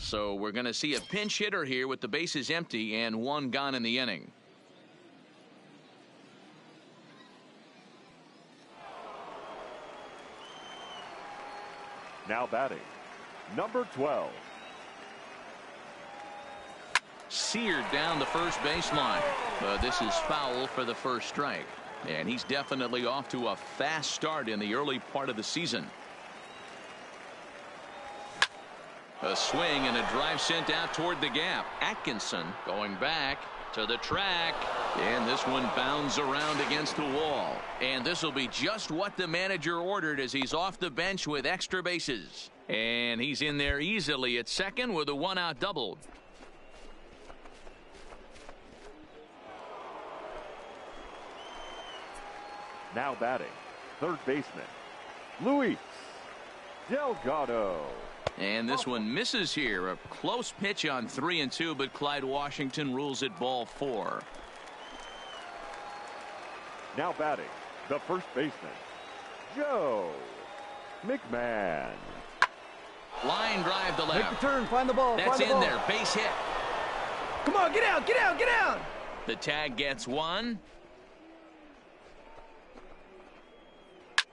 So we're going to see a pinch hitter here with the bases empty and one gone in the inning. Now batting, number 12. Seared down the first baseline. But this is foul for the first strike. And he's definitely off to a fast start in the early part of the season. A swing and a drive sent out toward the gap. Atkinson going back to the track. And this one bounds around against the wall. And this will be just what the manager ordered as he's off the bench with extra bases. And he's in there easily at second with a one-out double. Now batting, third baseman, Luis Delgado. And this one misses here. A close pitch on 3-2, but Clyde Washington rules it ball 4. Now batting, the first baseman, Joe McMahon. Line drive to left. Make the turn, find the ball. That's in there, base hit. Come on, get out, get out, get out. The tag gets one.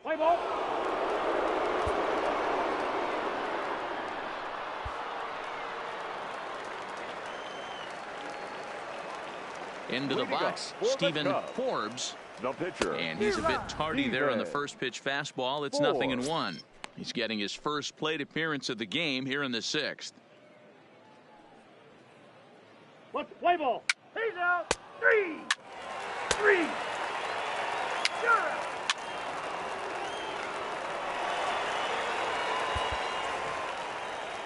Play ball. Into the box, Stephen Forbes. The pitcher. And he's a bit tardy there on the first pitch fastball. It's 0-1. He's getting his first plate appearance of the game here in the 6th. What's the play ball? He's out. 3. Sure.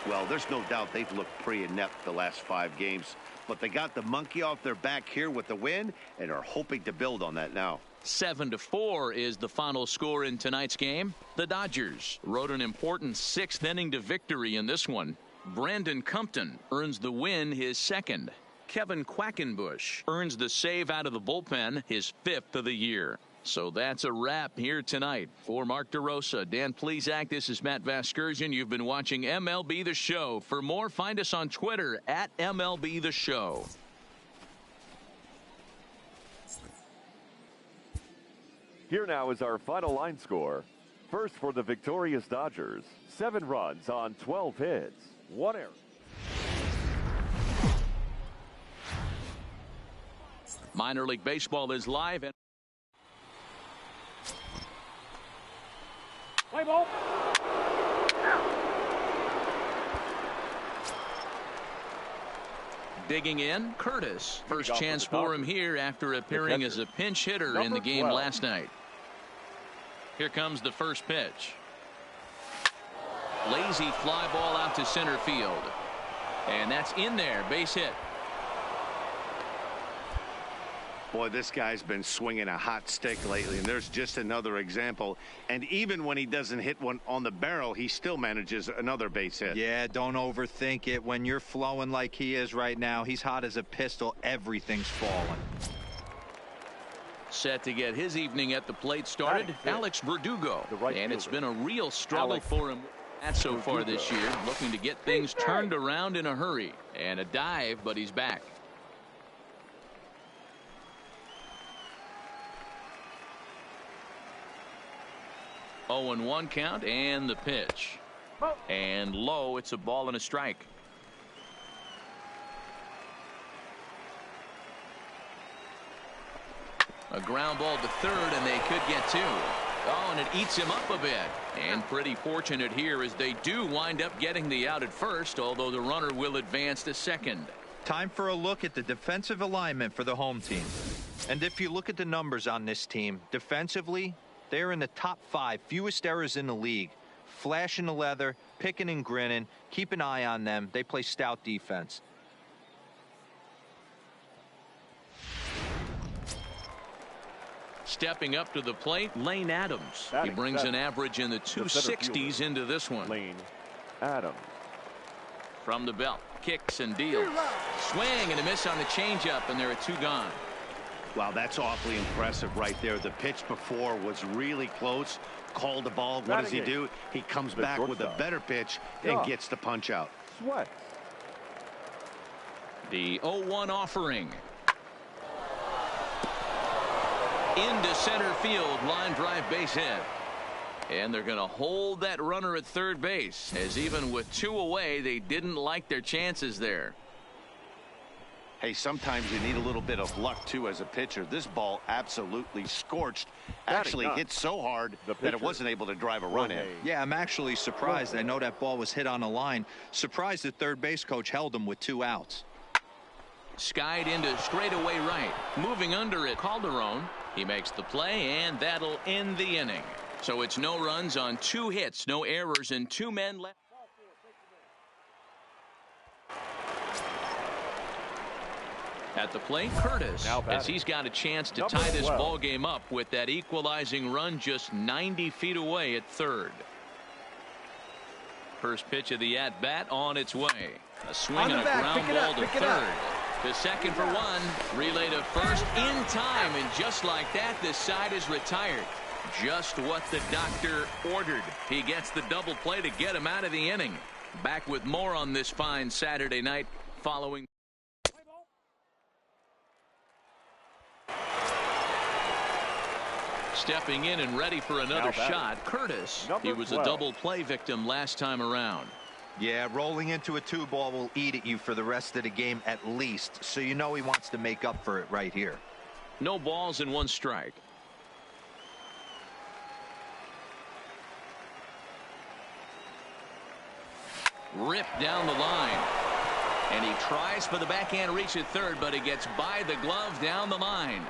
Well, there's no doubt they've looked pretty inept the last 5 games, but they got the monkey off their back here with the win and are hoping to build on that now. 7-4 is the final score in tonight's game. The Dodgers rode an important 6th inning to victory in this one. Brandon Compton earns the win, his 2nd. Kevin Quackenbush earns the save out of the bullpen, his 5th of the year. So that's a wrap here tonight. For Mark DeRosa, Dan Plesac, this is Matt Vasgersian. You've been watching MLB The Show. For more, find us on Twitter at MLB The Show. Here now is our final line score. First for the victorious Dodgers, 7 runs on 12 hits, 1 error. Minor League Baseball is live. And Play ball. digging in, Curtis. First chance for him here after appearing as a pinch hitter in the game last night. Here comes the first pitch. Lazy fly ball out to center field. And that's in there, base hit. Boy, this guy's been swinging a hot stick lately, and there's just another example. And even when he doesn't hit one on the barrel, he still manages another base hit. Yeah, don't overthink it. When you're flowing like he is right now, he's hot as a pistol. Everything's falling. Set to get his evening at the plate started, Alex Verdugo. And it's been a real struggle for him so far this year, looking to get things turned around in a hurry. And a dive, but he's back. Oh, and 1 count, and the pitch. And low, it's a ball and a strike. A ground ball to third, and they could get 2. Oh, and it eats him up a bit. And pretty fortunate here as they do wind up getting the out at first, although the runner will advance to second. Time for a look at the defensive alignment for the home team. And if you look at the numbers on this team, defensively, they're in the top 5 fewest errors in the league. Flashing the leather, picking and grinning. Keep an eye on them. They play stout defense. Stepping up to the plate, Lane Adams. He brings an average in the 260s into this one. Lane Adams. From the belt, kicks and deals. Swing and a miss on the changeup, and there are 2 gone. Wow, that's awfully impressive right there. The pitch before was really close. Called the ball. What does he do? He comes back with a better pitch and gets the punch out. Sweat. The 0-1 offering. Into center field, line drive, base hit. And they're going to hold that runner at third base, as even with 2 away, they didn't like their chances there. Hey, sometimes you need a little bit of luck, too, as a pitcher. This ball absolutely scorched. Actually hit so hard that it wasn't able to drive a run in. Yeah, I'm actually surprised. I know that ball was hit on the line. Surprised the third base coach held him with 2 outs. Skied into straightaway right. Moving under it, Calderon. He makes the play, and that'll end the inning. So it's no runs on 2 hits, no errors, and 2 men left. At the plate, Curtis, as he's got a chance to tie this ball game up with that equalizing run just 90 feet away at third. First pitch of the at-bat on its way. A swing and a ground ball to third. To second for 1. Relay to first in time, and just like that, this side is retired. Just what the doctor ordered. He gets the double play to get him out of the inning. Back with more on this fine Saturday night following. Stepping in and ready for another shot, Curtis. He was a double play victim last time around. Yeah, rolling into a 2-ball will eat at you for the rest of the game at least, so you know he wants to make up for it right here. No balls and 1 strike. Ripped down the line. And he tries for the backhand reach at third, but he gets by the glove down the line.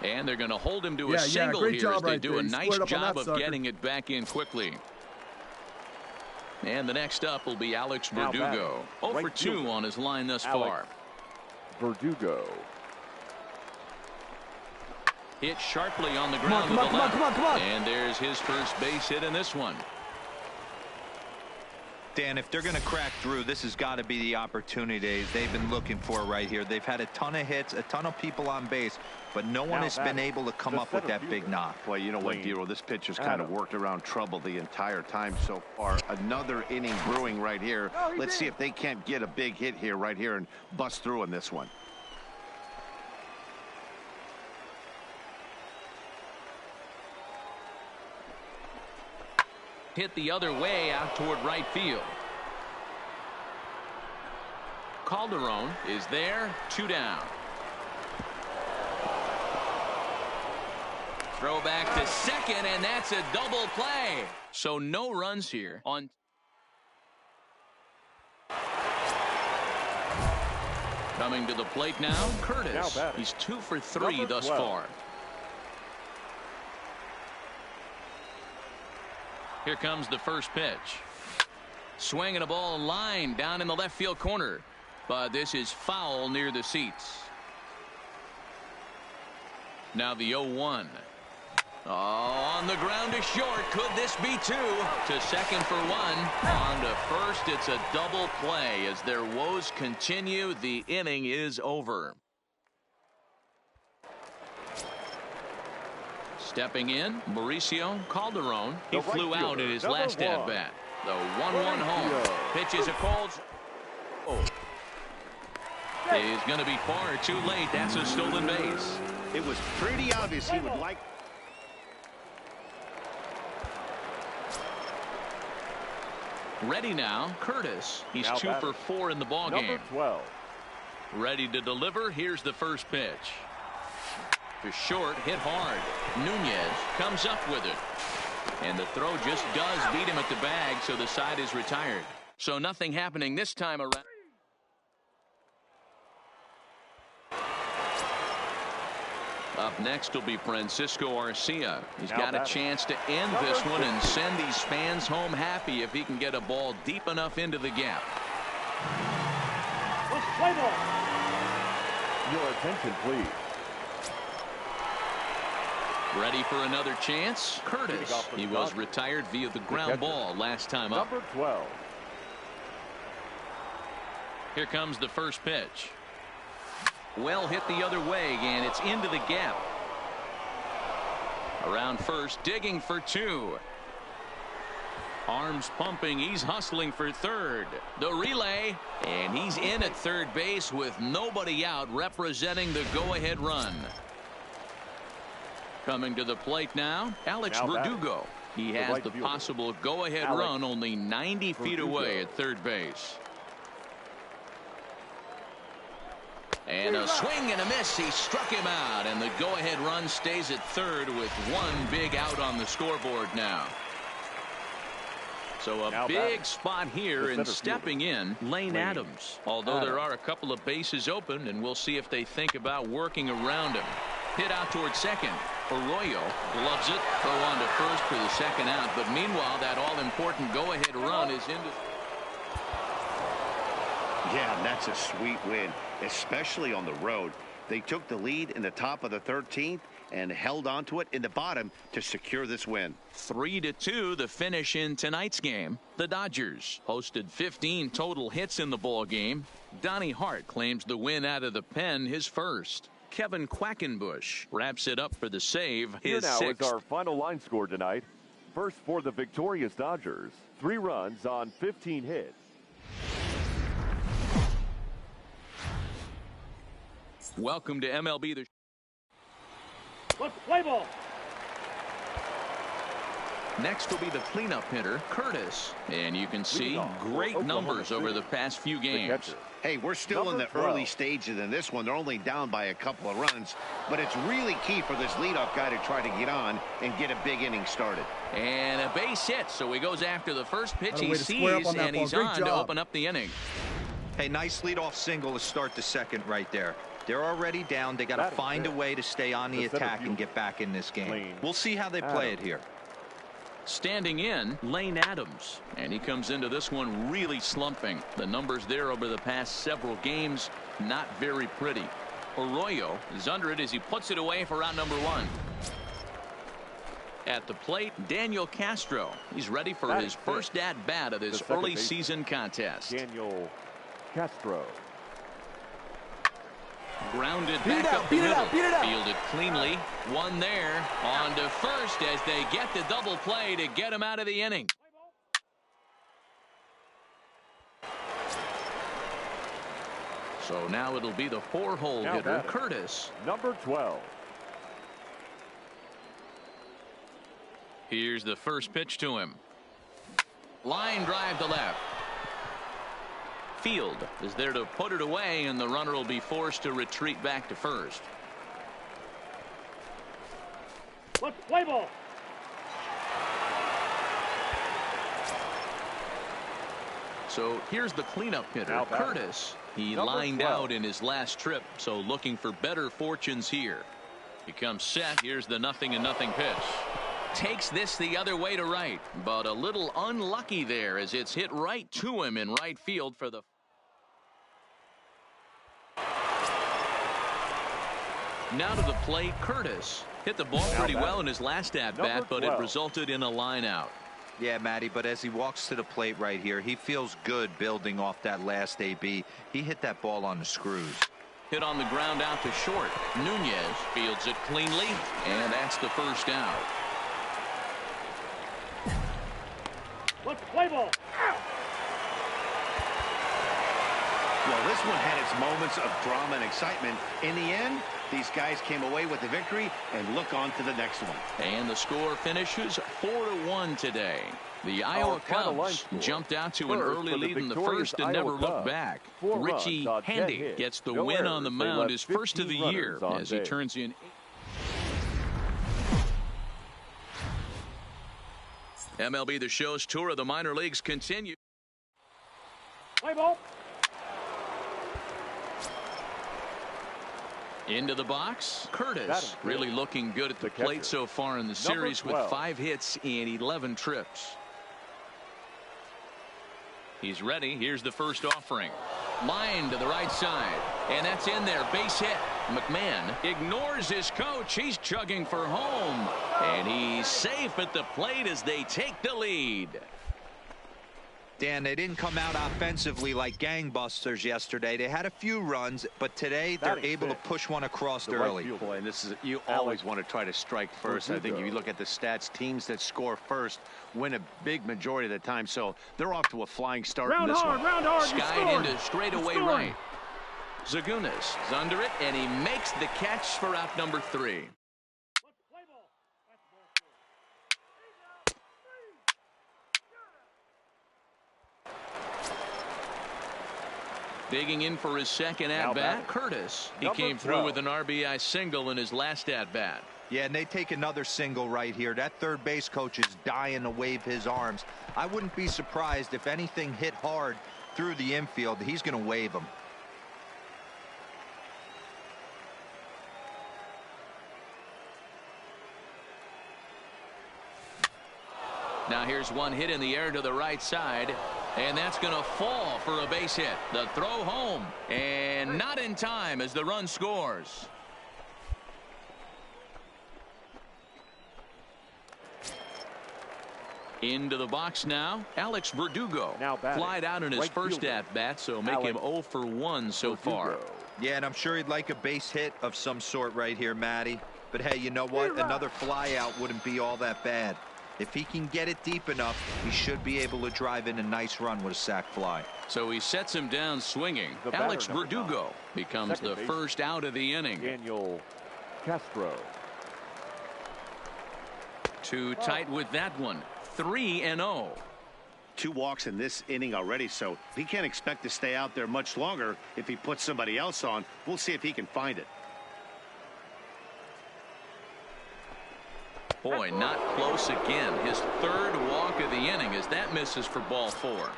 And they're going to hold him to a single here as they do a nice job of getting it back in quickly. And the next up will be Alex Verdugo. 0 for 2 on his line thus far. Verdugo. Hit sharply on the ground to the left. And there's his first base hit in this one. Dan, if they're going to crack through, this has got to be the opportunity they've been looking for right here. They've had a ton of hits, a ton of people on base, but no one has been able to come up with that big knock. Well, you know what, Giro, this pitch has kind of worked around trouble the entire time so far. Another inning brewing right here. Let's see if they can't get a big hit here right here and bust through in this one. Hit the other way out toward right field. Calderon is there, 2 down. Throw back to second, and that's a double play. So no runs here on. Coming to the plate now, Curtis. He's 2 for 3 thus far. Here comes the first pitch. Swinging a ball line down in the left field corner. But this is foul near the seats. Now the 0-1. Oh, on the ground to short. Could this be 2? To second for 1. On to first, it's a double play. As their woes continue, the inning is over. Stepping in, Mauricio Calderon. He flew out in his last at-bat. The 1-1 home. Pitch is a called. He's going to be far too late. That's a stolen base. It was pretty obvious he would like. Ready now, Curtis. He's 2 for 4 in the ball game. 12. Ready to deliver. Here's the first pitch. To short, hit hard. Nunez comes up with it. And the throw just does beat him at the bag, so the side is retired. So nothing happening this time around. Up next will be Francisco Arcia. He's got a chance to end this one and send these fans home happy if he can get a ball deep enough into the gap. Play ball. Your attention, please. Ready for another chance? Curtis. He was retired via the ground ball last time up. Number 12. Here comes the first pitch. Well hit the other way, and it's into the gap. Around first, digging for 2. Arms pumping. He's hustling for third. The relay. And he's in at third base with nobody out, representing the go-ahead run. Coming to the plate now, Alex Verdugo. He has the possible go-ahead run only 90 feet away at third base. And a swing and a miss. He struck him out, and the go-ahead run stays at third with one big out on the scoreboard now. So a big spot here, and stepping in, Lane Adams. Although there are a couple of bases open, and we'll see if they think about working around him. Hit out towards second. Arroyo gloves it. Throw on to first for the second out. But meanwhile, that all-important go-ahead run is into. Yeah, that's a sweet win, especially on the road. They took the lead in the top of the 13th and held on to it in the bottom to secure this win. 3-2 the finish in tonight's game. The Dodgers posted 15 total hits in the ball game. Donnie Hart claims the win out of the pen, his first. Kevin Quackenbush wraps it up for the save, his Here now sixth. is our final line score tonight. First for the victorious Dodgers, 3 runs on 15 hits. Welcome to MLB The Let's play ball. Next will be the cleanup hitter, Curtis. And you can see great numbers over the past few games. Hey, we're still in the early stages in this one. They're only down by a couple of runs, but it's really key for this leadoff guy to try to get on and get a big inning started. And a base hit, so he goes after the first pitch he sees, and he's on to open up the inning. Hey, nice leadoff single to start the second right there. They're already down. They got to find a way to stay on the attack and get back in this game. We'll see how they play it here. Standing in, Lane Adams, and he comes into this one really slumping. The numbers there over the past several games, not very pretty. Arroyo is under it as he puts it away for round number 1. At the plate, Daniel Castro. He's ready for his first at-bat of this early season contest. Daniel Castro. Grounded back up the middle. Fielded cleanly. One there. On to first as they get the double play to get him out of the inning. So now it'll be the 4-hole hitter, Curtis. Number 12. Here's the first pitch to him. Line drive to left. Field is there to put it away, and the runner will be forced to retreat back to first. Let's play ball. So here's the cleanup hitter, Curtis. He lined out in his last trip, so looking for better fortunes here. He comes set. Here's the 0-0 pitch. Takes this the other way to right, but a little unlucky there as it's hit right to him in right field for the. Now to the plate, Curtis. Hit the ball pretty well in his last at-bat, but it resulted in a line out. Yeah, Matty, but as he walks to the plate right here, he feels good building off that last AB. He hit that ball on the screws. Hit on the ground out to short. Nunez fields it cleanly, and that's the first out. Let's play ball. Well, this one had its moments of drama and excitement. In the end, these guys came away with the victory and look on to the next one. And the score finishes 4-1 today. The Iowa Cubs jumped out to an early lead in the first and never looked back. Richie Handy gets the win on the mound, his first of the year, as he turns in. MLB The Show's tour of the minor leagues continue. Play ball. Into the box, Curtis really looking good at the plate so far in the series with 5 hits and 11 trips. He's ready. Here's the first offering. Line to the right side, and that's in there. Base hit. McMahon ignores his coach. He's chugging for home, and he's safe at the plate as they take the lead. Dan, they didn't come out offensively like gangbusters yesterday. They had a few runs, but today they're able to push one across early. Boy, and this is, you always want to try to strike first. I think if you look at the stats, teams that score first win a big majority of the time. So they're off to a flying start in this one. Round hard, Skied into straightaway right. Zagunis is under it, and he makes the catch for out number 3. Digging in for his second at-bat, Curtis. He came through with an RBI single in his last at-bat. Yeah, and they take another single right here. That third base coach is dying to wave his arms. I wouldn't be surprised if anything hit hard through the infield. He's going to wave them. Now here's one hit in the air to the right side. And that's going to fall for a base hit. The throw home. And not in time as the run scores. Into the box now. Alex Verdugo. Flied out in his first at-bat, so make him 0 for 1 so far. Yeah, and I'm sure he'd like a base hit of some sort right here, Matty. But hey, you know what? Another fly out wouldn't be all that bad. If he can get it deep enough, he should be able to drive in a nice run with a sac fly. So he sets him down swinging. Alex Verdugo becomes the first out of the inning. Daniel Castro. Too tight with that one. 3-0. 2 walks in this inning already, so he can't expect to stay out there much longer. If he puts somebody else on, we'll see if he can find it. Boy, not close again. His third walk of the inning as that misses for ball 4.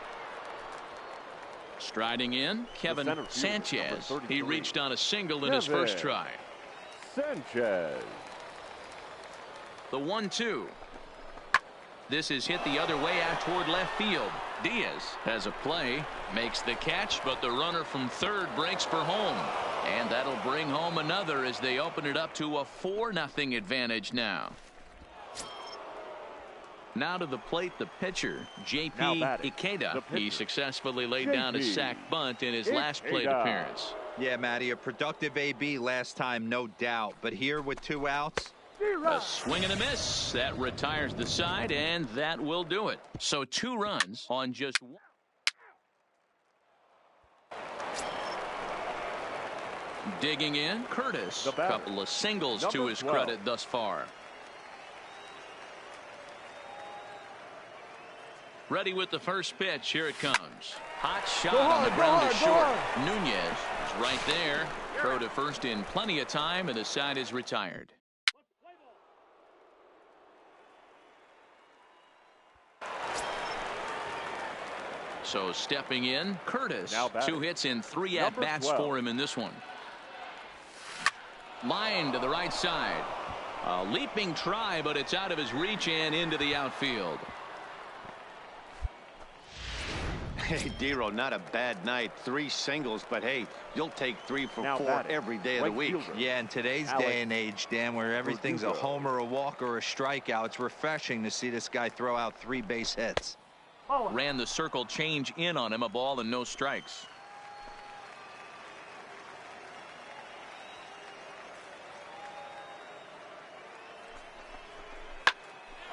Striding in, Kevin Sanchez. He reached on a single in his first try. Sanchez. The 1-2. This is hit the other way out toward left field. Diaz has a play, makes the catch, but the runner from third breaks for home. And that'll bring home another as they open it up to a 4-0 advantage now. Now to the plate, the pitcher, J.P. Ikeda. He successfully laid down a sac bunt in his last plate appearance. Yeah, Matty, a productive AB last time, no doubt. But here with 2 outs. A swing and a miss. That retires the side, and that will do it. So 2 runs on just 1. Digging in, Curtis. A couple of singles to his credit thus far. Ready with the first pitch. Here it comes. Hot shot on the ground to short. Nunez is right there. Throw to first in plenty of time, and the side is retired. So stepping in, Curtis. 2 hits in 3 at-bats for him in this one. Line to the right side. A leaping try, but it's out of his reach and into the outfield. Hey, Dero, not a bad night. 3 singles, but hey, you'll take 3 for 4 every day of the week. Yeah, in today's day and age, Dan, where everything's a homer, a walk, or a strikeout, it's refreshing to see this guy throw out 3 base hits. Ran the circle change in on him, a ball and no strikes.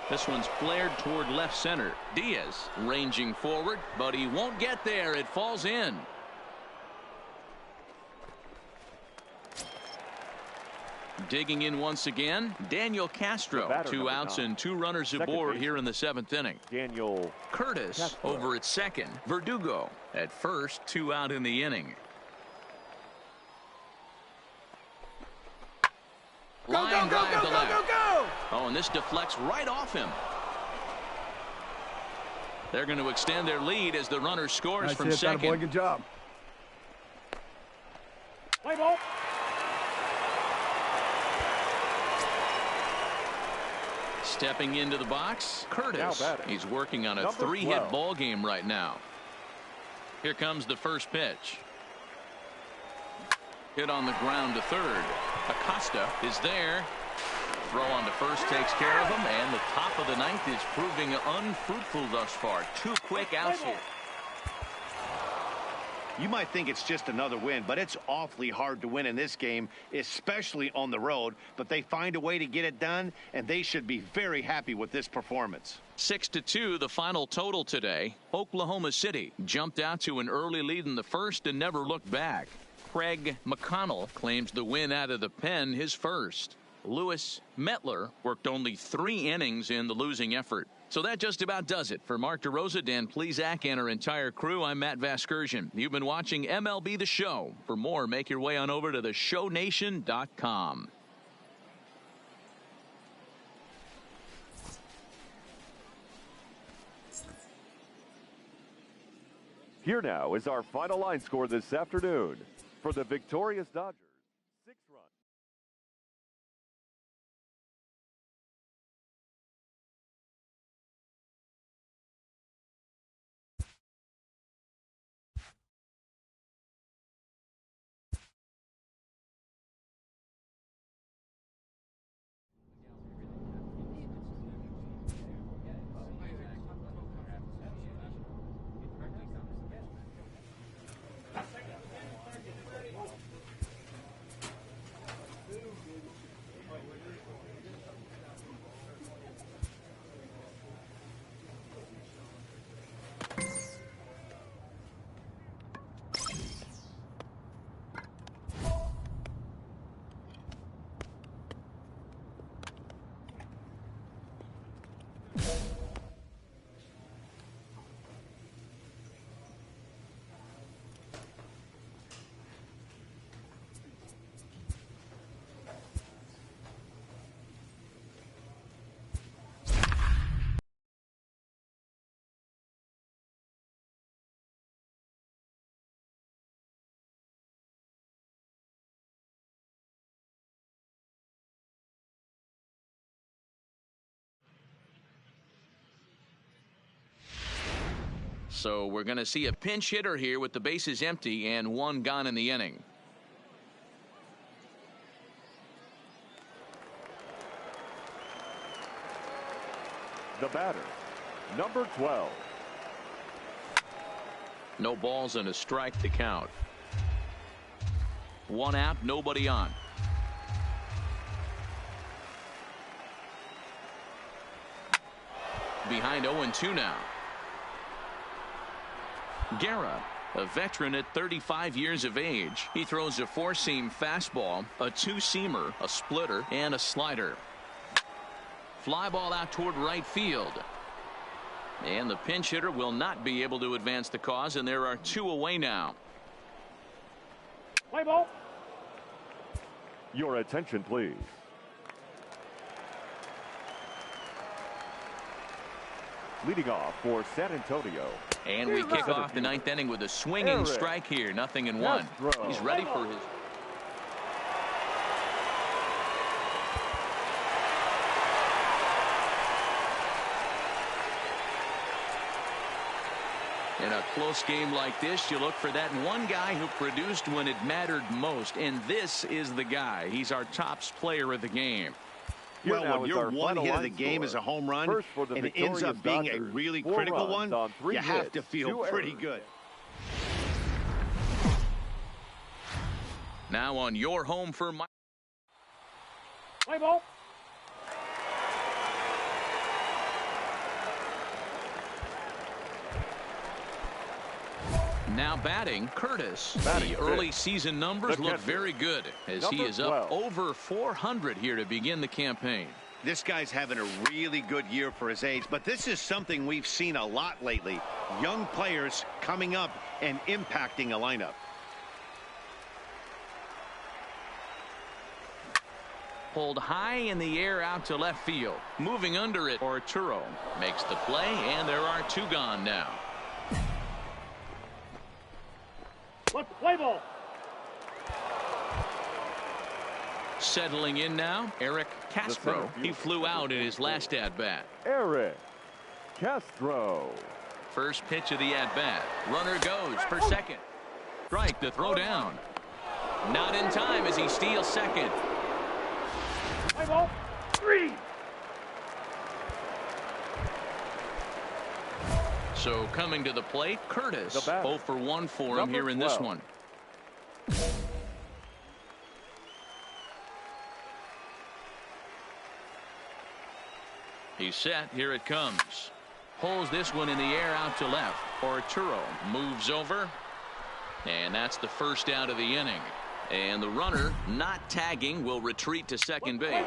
This one's flared toward left center. Diaz ranging forward, but he won't get there. It falls in. Digging in once again, Daniel Castro. 2 outs and 2 runners aboard here in the 7th inning. Daniel Curtis over at second. Verdugo at first. 2 out in the inning. Line drive to left. Oh, and this deflects right off him. They're going to extend their lead as the runner scores from second. Boy, good job. Play ball. Stepping into the box, Curtis. He's working on a 3-hit ball game right now. Here comes the first pitch. Hit on the ground to third. Acosta is there. throw on to first takes care of him, and the top of the ninth is proving unfruitful thus far. 2 quick outs here. You might think it's just another win, but it's awfully hard to win in this game, especially on the road. But they find a way to get it done, and they should be very happy with this performance. 6-2, the final total today. Oklahoma City jumped out to an early lead in the first and never looked back. Craig McConnell claims the win out of the pen, his first. Lewis Mettler worked only 3 innings in the losing effort. So that just about does it. For Mark DeRosa, Dan Plesac, and our entire crew, I'm Matt Vasgersian. You've been watching MLB The Show. For more, make your way on over to theshownation.com. Here now is our final line score this afternoon for the victorious Dodgers. 6 runs. So we're going to see a pinch hitter here with the bases empty and 1 gone in the inning. The batter, number 12. No balls and a strike to count. 1 out, nobody on. Behind 0-2 now. Guerra, a veteran at 35 years of age. He throws a 4-seam fastball, a 2-seamer, a splitter, and a slider. Fly ball out toward right field. And the pinch hitter will not be able to advance the cause, and there are 2 away now. Play ball. Your attention, please. Leading off for San Antonio. And we kick off the 9th inning with a swinging strike here. 0-1. He's ready for his. In a close game like this, you look for that one guy who produced when it mattered most. And this is the guy. He's our top player of the game. Well, when your one hit of the game is a home run and it ends up being a really critical one, you have to feel pretty good. Now on your home for Mike. Play ball. Now batting, Curtis. The early season numbers look very good as he is up over 400 here to begin the campaign. This guy's having a really good year for his age, but this is something we've seen a lot lately. Young players coming up and impacting a lineup. Pulled high in the air out to left field. Moving under it, Arturo makes the play, and there are 2 gone now. Let's play ball. Settling in now, Eric Castro. He flew out in his last at-bat. Eric Castro. First pitch of the at-bat. Runner goes for second. Strike to throw down. Not in time as he steals second. Play ball. 3. So coming to the plate, Curtis. The batter, 0 for 1 for him here in 12. this one. He's set. Here it comes. Pulls this one in the air out to left. Arturo moves over. And that's the first out of the inning. And the runner, not tagging, will retreat to second base.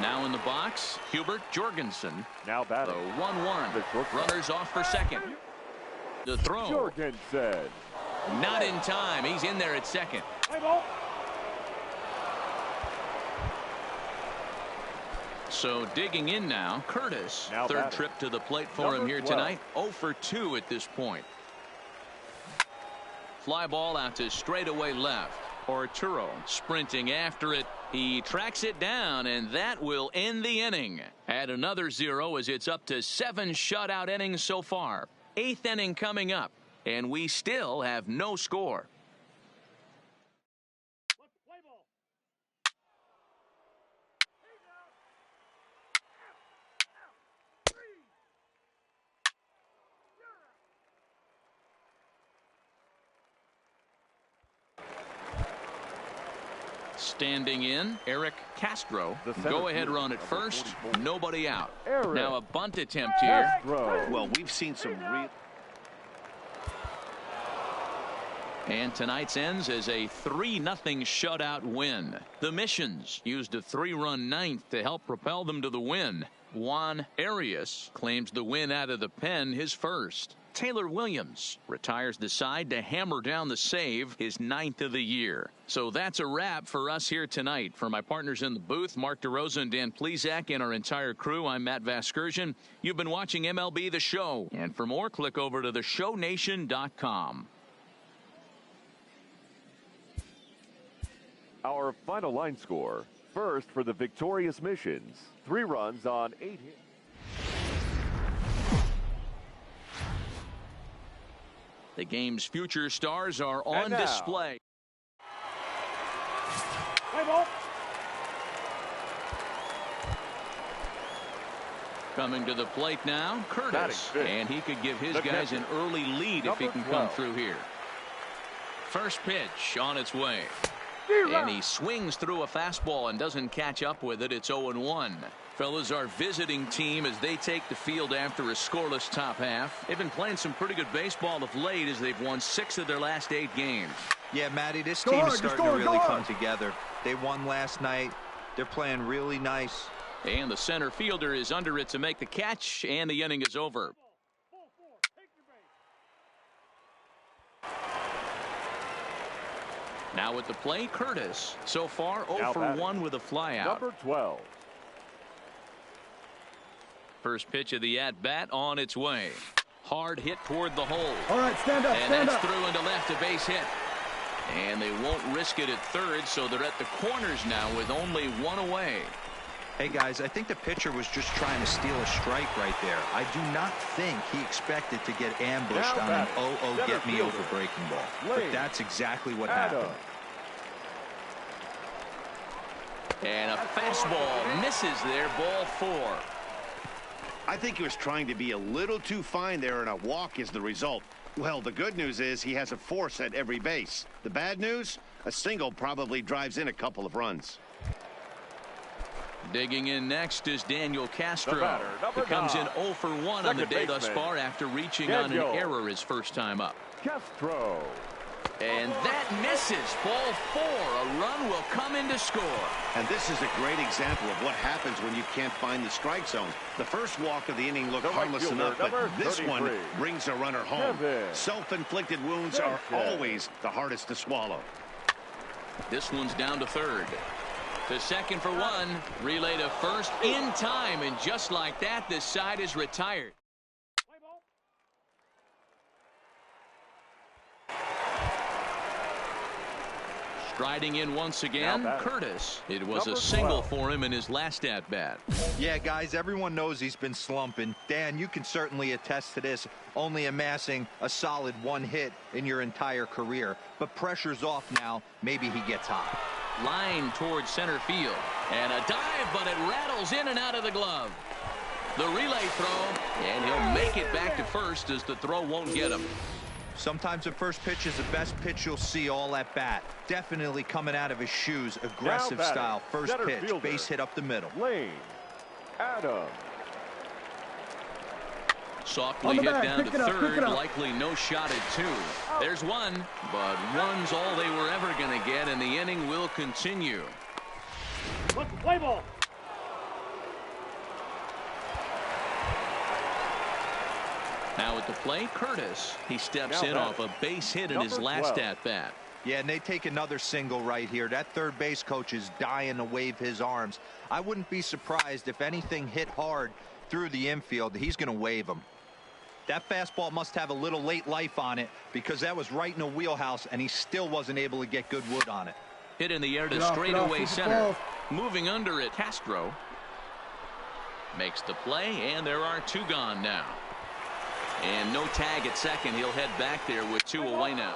Now in the box, Hubert Jorgensen. Now batting. The 1-1. Runners off for second. The throw. Jorgensen. Not in time. He's in there at second. Play ball. So digging in now, Curtis. Now Third batting. trip to the plate for him here 12. tonight. 0 for 2 at this point. Fly ball out to straightaway left. Arturo sprinting after it. He tracks it down, and that will end the inning. Add another 0 as it's up to 7 shutout innings so far. 8th inning coming up, and we still have no score. Play ball. Standing in, Eric Castro. The center Go ahead fielder, run at number first. 44. Nobody out. Eric Now a bunt attempt here. Castro. Well, we've seen some real. And tonight's ends as a 3-0 shutout win. The Missions used a 3-run ninth to help propel them to the win. Juan Arias claims the win out of the pen, his first. Taylor Williams retires the side to hammer down the save, his 9th of the year. So that's a wrap for us here tonight. For my partners in the booth, Mark DeRosa and Dan Plesac, and our entire crew, I'm Matt Vasgersian. You've been watching MLB The Show. And for more, click over to theshownation.com. Our final line score. First for the victorious Missions. 3 runs on 8 hits. The game's future stars are on now, display. Play ball. Coming to the plate now, Curtis. Batting fifth. And he could give his The guys catcher, an early lead if he number can come 12. through here. First pitch on its way. And he swings through a fastball and doesn't catch up with it. It's 0-1. Fellas, our visiting team as they take the field after a scoreless top half. They've been playing some pretty good baseball of late as they've won 6 of their last 8 games. Yeah, Matty, this team is starting to really come together. They won last night. They're playing really nice. And the center fielder is under it to make the catch, and the inning is over. Ball 4. Take your base. Now at the plate, Curtis. So far, 0 Now for batting. 1 with a flyout. Number 12. First pitch of the at-bat on its way. Hard hit toward the hole. All right, stand up, And stand that's up. through into left, a base hit. And they won't risk it at third, so they're at the corners now with only 1 away. Hey, guys, I think the pitcher was just trying to steal a strike right there. I do not think he expected to get ambushed Now on an batting, 0-0 center get-me-over fielder, breaking ball. Lane But that's exactly what Adams. happened. And a fastball misses there, ball 4. I think he was trying to be a little too fine there, and a walk is the result. Well, the good news is he has a force at every base. The bad news, a single probably drives in a couple of runs. Digging in next is Daniel Castro. The batter, number He comes in 9. 0 for 1 on the Second day thus baseman, far after reaching on an Daniel error his first time up. Castro. And that misses, ball 4. A run will come in to score. And this is a great example of what happens when you can't find the strike zone. The first walk of the inning looked The right harmless fielder, enough, but number this 33. one brings a runner home. Kevin Self-inflicted wounds are Sanchez. always the hardest to swallow. This one's down to third. To second for 1. Relay to first in time. And just like that, this side is retired. Play ball. Striding in once again, Now batting. Curtis. It was Number a single 12. for him in his last at-bat. Yeah, guys, everyone knows he's been slumping. Dan, you can certainly attest to this, only amassing a solid 1 hit in your entire career. But pressure's off now. Maybe he gets hot. Line towards center field. And a dive, but it rattles in and out of the glove. The relay throw, and he'll make it back to first as the throw won't get him. Sometimes the first pitch is the best pitch you'll see all at bat. Definitely coming out of his shoes. Aggressive style. First pitch. Fielder, base hit up the middle. Lane Adams. Softly hit down to third. Likely no shot at 2. There's one, but one's all they were ever going to get, and the inning will continue. Let's play ball. Now at the plate, Curtis. He steps in off a base hit in his last at-bat. Yeah, and they take another single right here. That third base coach is dying to wave his arms. I wouldn't be surprised if anything hit hard through the infield. He's going to wave them. That fastball must have a little late life on it because that was right in the wheelhouse, and he still wasn't able to get good wood on it. Hit in the air to straightaway center. Moving under it, Castro makes the play, and there are 2 gone now. And no tag at second. He'll head back there with 2 away now.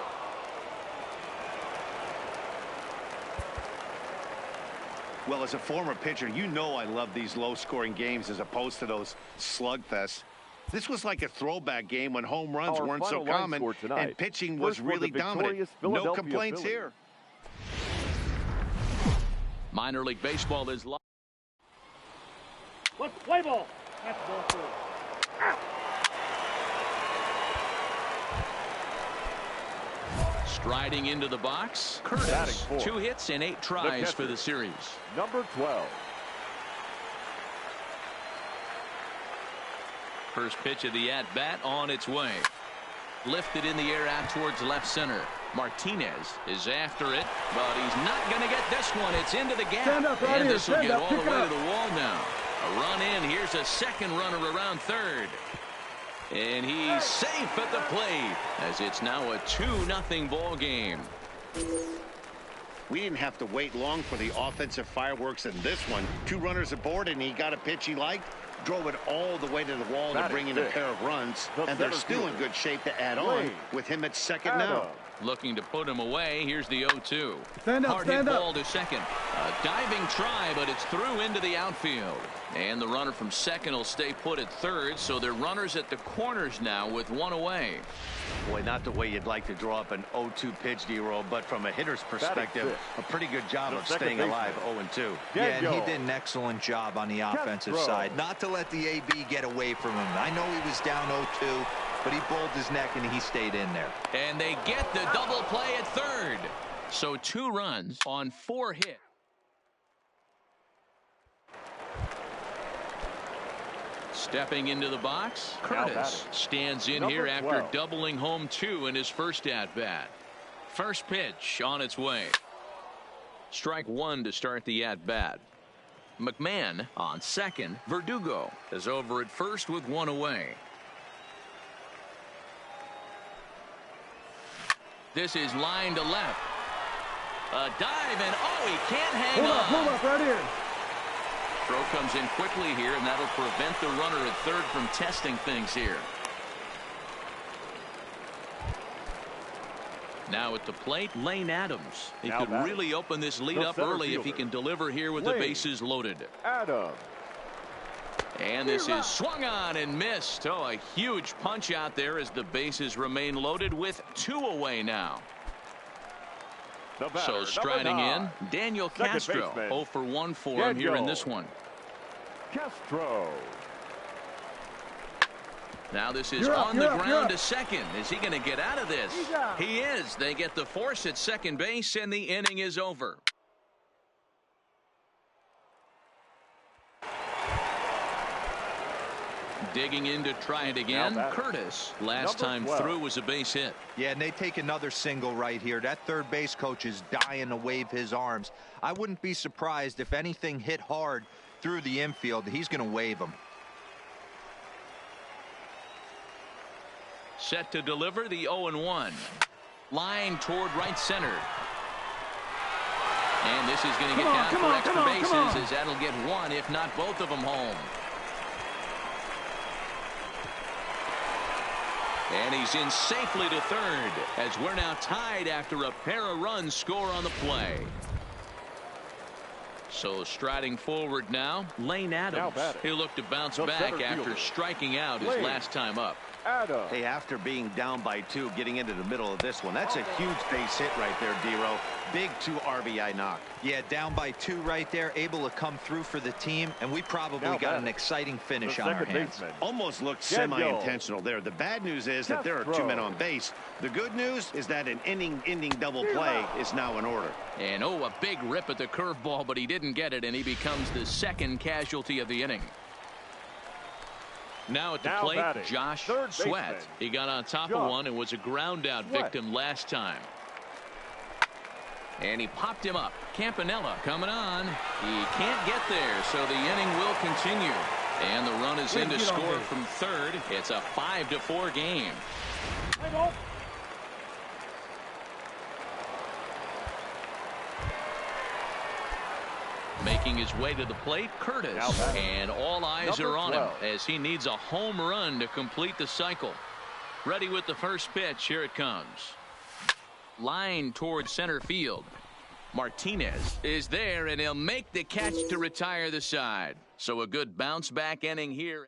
Well, as a former pitcher, you know I love these low-scoring games as opposed to those slugfests. This was like a throwback game when home runs weren't so common and pitching was really dominant. No complaints here. Minor League Baseball is live. Let's play ball. That's ball 4. Striding into the box, Curtis. 2 hits and 8 tries for the series. Number 12. First pitch of the at-bat on its way. Lifted in the air out towards left center. Martinez is after it, but he's not going to get this one. It's into the gap, and this will get all the way to the wall now. A run in. Here's a second runner around third. And he's safe at the plate as it's now a 2-0 ball game. We didn't have to wait long for the offensive fireworks in this one. 2 runners aboard, and he got a pitch he liked, drove it all the way to the wall to bring in a pair of runs, and they're still in good shape to add on with him at second now. Looking to put him away. Here's the 0-2. Hard hit ball to second. A diving try, but it's through into the outfield. And the runner from second will stay put at third, so they're runners at the corners now with 1 away. Boy, not the way you'd like to draw up an 0-2 pitch, D-Roll, but from a hitter's perspective, a pretty good job of staying alive 0-2. Yeah, and he did an excellent job on the offensive side. Not to let the AB get away from him. I know he was down 0-2, but he bowled his neck and he stayed in there. And they get the double play at third. So 2 runs on 4 hits. Stepping into the box, Curtis stands in here after doubling home 2 in his first at-bat. First pitch on its way. Strike 1 to start the at-bat. McMahon on second. Verdugo is over at first with 1 away. This is line to left. A dive, and he can't hang on. Hold up right here. Throw comes in quickly here, and that'll prevent the runner at third from testing things here. Now at the plate, Lane Adams. He could really open this lead up early if he can deliver here with the bases loaded. Adams. And this is swung on and missed. Oh, a huge punch out there as the bases remain loaded with 2 away now. So striding in, Daniel Castro. 0 for 1 for him here in this one. Castro. Now this is on the ground to second. Is he going to get out of this? He is. They get the force at second base, and the inning is over. Digging in to try it again, Curtis. Last time through was a base hit. Yeah, and they take another single right here. That third base coach is dying to wave his arms. I wouldn't be surprised if anything hit hard through the infield. He's going to wave them. Set to deliver the 0-1. Line toward right center. And this is going to get down for extra bases as that'll get 1, if not both of them home. And he's in safely to third as we're now tied after a pair of runs score on the play. So striding forward now, Lane Adams. He'll look to bounce back after striking out his last time up. Hey, after being down by 2, getting into the middle of this one, that's a huge base hit right there, Dero. Big 2 RBI knock. Yeah, down by 2 right there, able to come through for the team, and we probably got an exciting finish on our hands. Almost looked semi-intentional there. The bad news is that there are 2 men on base. The good news is that an inning-ending double play is now in order. And a big rip at the curveball, but he didn't get it, and he becomes the second casualty of the inning. Now at the plate, Josh Sweat. He got on top of one and was a ground out victim last time. And he popped him up. Campanella coming on. He can't get there, so the inning will continue. And the run is in to score from third. It's a 5-4 game. Making his way to the plate, Curtis. And all eyes are on him as he needs a home run to complete the cycle. Ready with the first pitch. Here it comes. Line towards center field. Martinez is there, and he'll make the catch to retire the side. So a good bounce back inning here.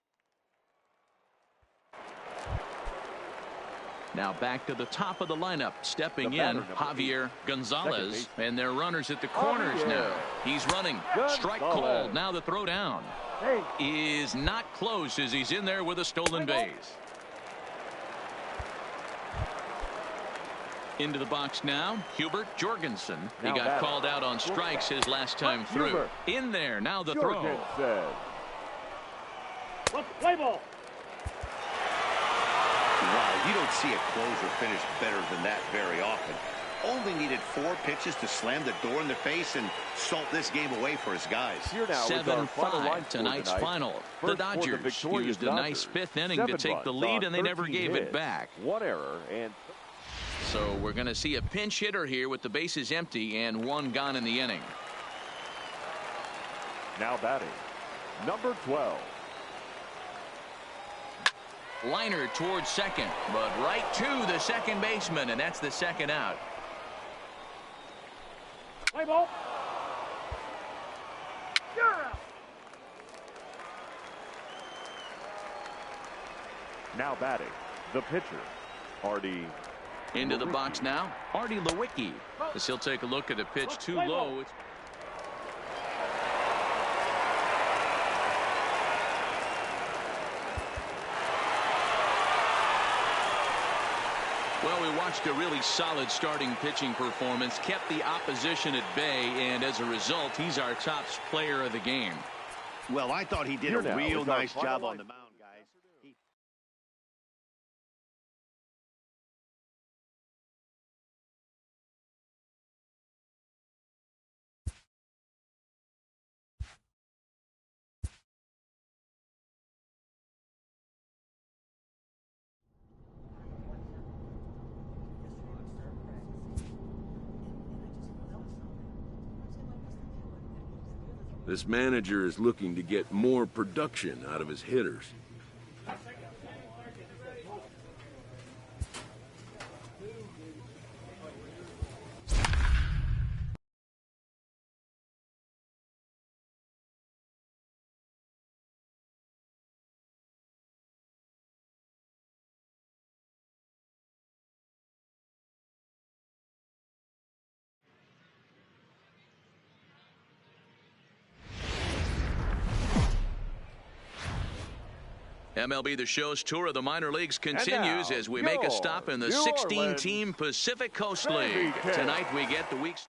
Now back to the top of the lineup. Stepping in, Javier Gonzalez. And they're runners at the corners now. He's running. Strike called. Now the throw down is not close as he's in there with a stolen base. Into the box now, Hubert Jorgensen. He got called out on strikes his last time through. In there, now the throw. Play ball. Wow, you don't see a closer finish better than that very often. Only needed 4 pitches to slam the door in the face and salt this game away for his guys. 7-5 tonight's final. The Dodgers used a nice 5th inning to take the lead, and they never gave it back. 1 error and so we're going to see a pinch hitter here with the bases empty and 1 gone in the inning. Now batting, number 12. Liner towards second, but right to the second baseman, and that's the second out. Play ball. You're out. Now batting, the pitcher, Artie. Into the box now, Artie Lewicki. As he'll take a look at a pitch too low. Well, we watched a really solid starting pitching performance, kept the opposition at bay, and as a result, he's our top player of the game. Well, I thought he did a real nice job on the mound, guys. This manager is looking to get more production out of his hitters. MLB The Show's tour of the minor leagues continues as we make a stop in the 16-team Pacific Coast League. Tonight we get the week's.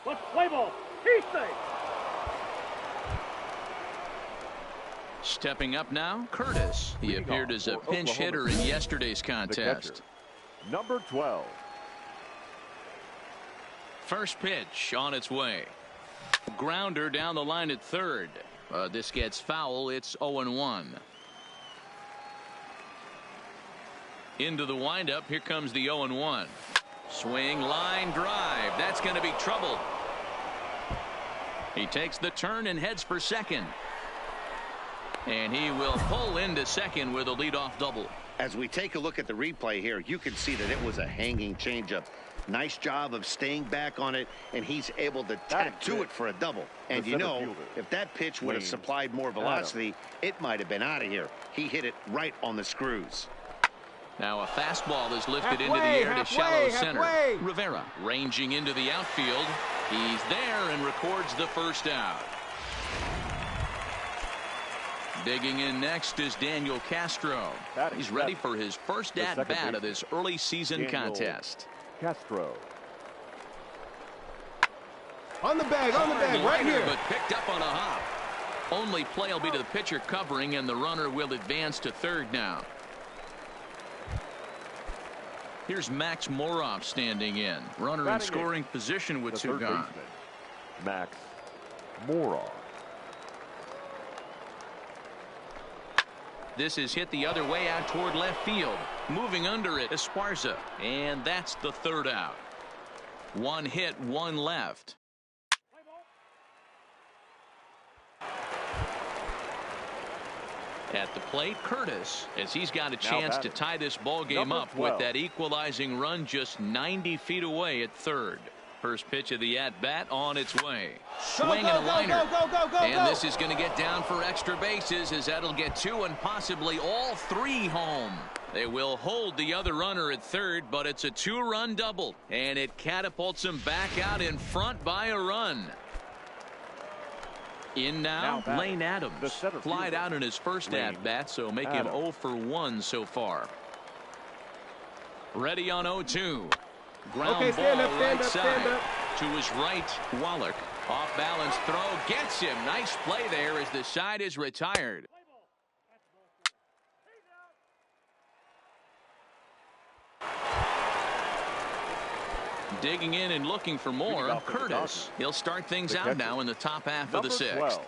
Let's play ball. He's safe. Stepping up now, Curtis. He appeared as a pinch hitter in yesterday's contest. Number 12. First pitch on its way. Grounder down the line at third. This gets foul. It's 0-1. Into the windup. Here comes the 0-1. Swing, line drive. That's going to be trouble. He takes the turn and heads for second. And he will pull into second with a leadoff double. As we take a look at the replay here, you can see that it was a hanging changeup. Nice job of staying back on it, and he's able to tap to it for a double. And you know, if that pitch would have supplied more velocity, it might have been out of here. He hit it right on the screws. Now a fastball is lifted into the air to shallow center. Rivera ranging into the outfield. He's there and records the first out. Digging in next is Daniel Castro. He's ready for his first at-bat of this early season contest. Castro. On the bag, right here. But picked up on a hop. Only play will be to the pitcher covering, and the runner will advance to third now. Here's Max Moroff standing in. Runner in scoring position with two gone. Max Moroff. This is hit the other way out toward left field. Moving under it, Esparza. And that's the third out. One hit, one left. At the plate, Curtis, as he's got a chance to tie this ball game up with that equalizing run just 90 feet away at third. First pitch of the at-bat on its way. Swing and a liner. And this is going to get down for extra bases, as that'll get two and possibly all three home. They will hold the other runner at third, but it's a two-run double, and it catapults him back out in front by a run. In now Lane Adams. Flied out in his first at-bat, so make him 0 for 1 so far. Ready on 0-2. Ground ball right side to his right. Wallach off balance throw gets him. Nice play there as the side is retired. Digging in and looking for more. Curtis. He'll start things out now in the top half of the sixth.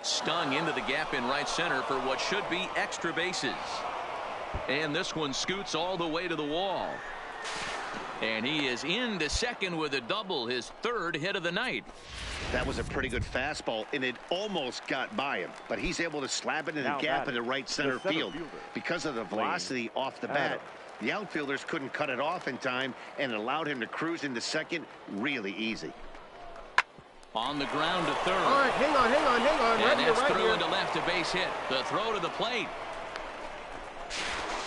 Stung into the gap in right center for what should be extra bases. And this one scoots all the way to the wall. And he is into second with a double, his third hit of the night. That was a pretty good fastball, and it almost got by him. But he's able to slap it in the gap in the right center field. Because of the velocity off the bat, the outfielders couldn't cut it off in time, and it allowed him to cruise into second really easy. On the ground to third. All right, hang on. And that's through into left, a base hit. The throw to the plate.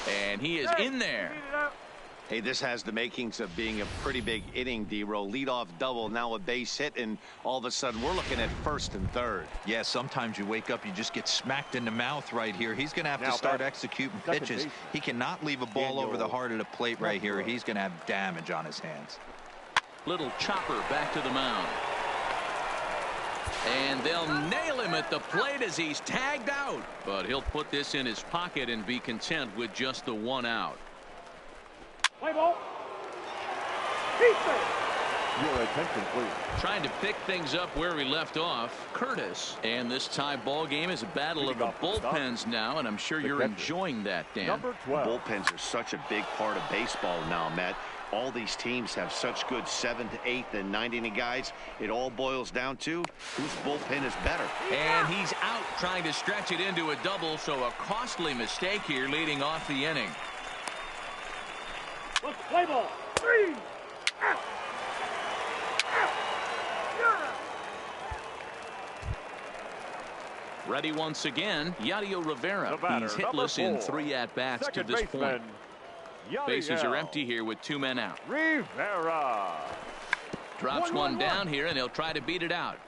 And he is in there. Hey, this has the makings of being a pretty big inning, D-Row. Leadoff double, now a base hit, and all of a sudden we're looking at first and third. Yeah, sometimes you wake up, you just get smacked in the mouth right here. He's going to have to start executing pitches. He cannot leave a ball over the heart of the plate right here. He's going to have damage on his hands. Little chopper back to the mound. And they'll nail him at the plate as he's tagged out. But he'll put this in his pocket and be content with just the one out. Play ball. Your attention, please. Trying to pick things up where we left off. Curtis. And this tie ball game is a battle of the bullpens now, and I'm sure you're enjoying that, Dan. Number 12. Bullpens are such a big part of baseball now, Matt. All these teams have such good 7th, 8th, and 9th inning guys. It all boils down to whose bullpen is better. And he's out trying to stretch it into a double, so a costly mistake here leading off the inning. Let's play ball. 3. Ready once again, Yadier Rivera. He's hitless in 3 at-bats to this point. Bases are empty here with 2 men out. Rivera drops one down here, and he'll try to beat it out.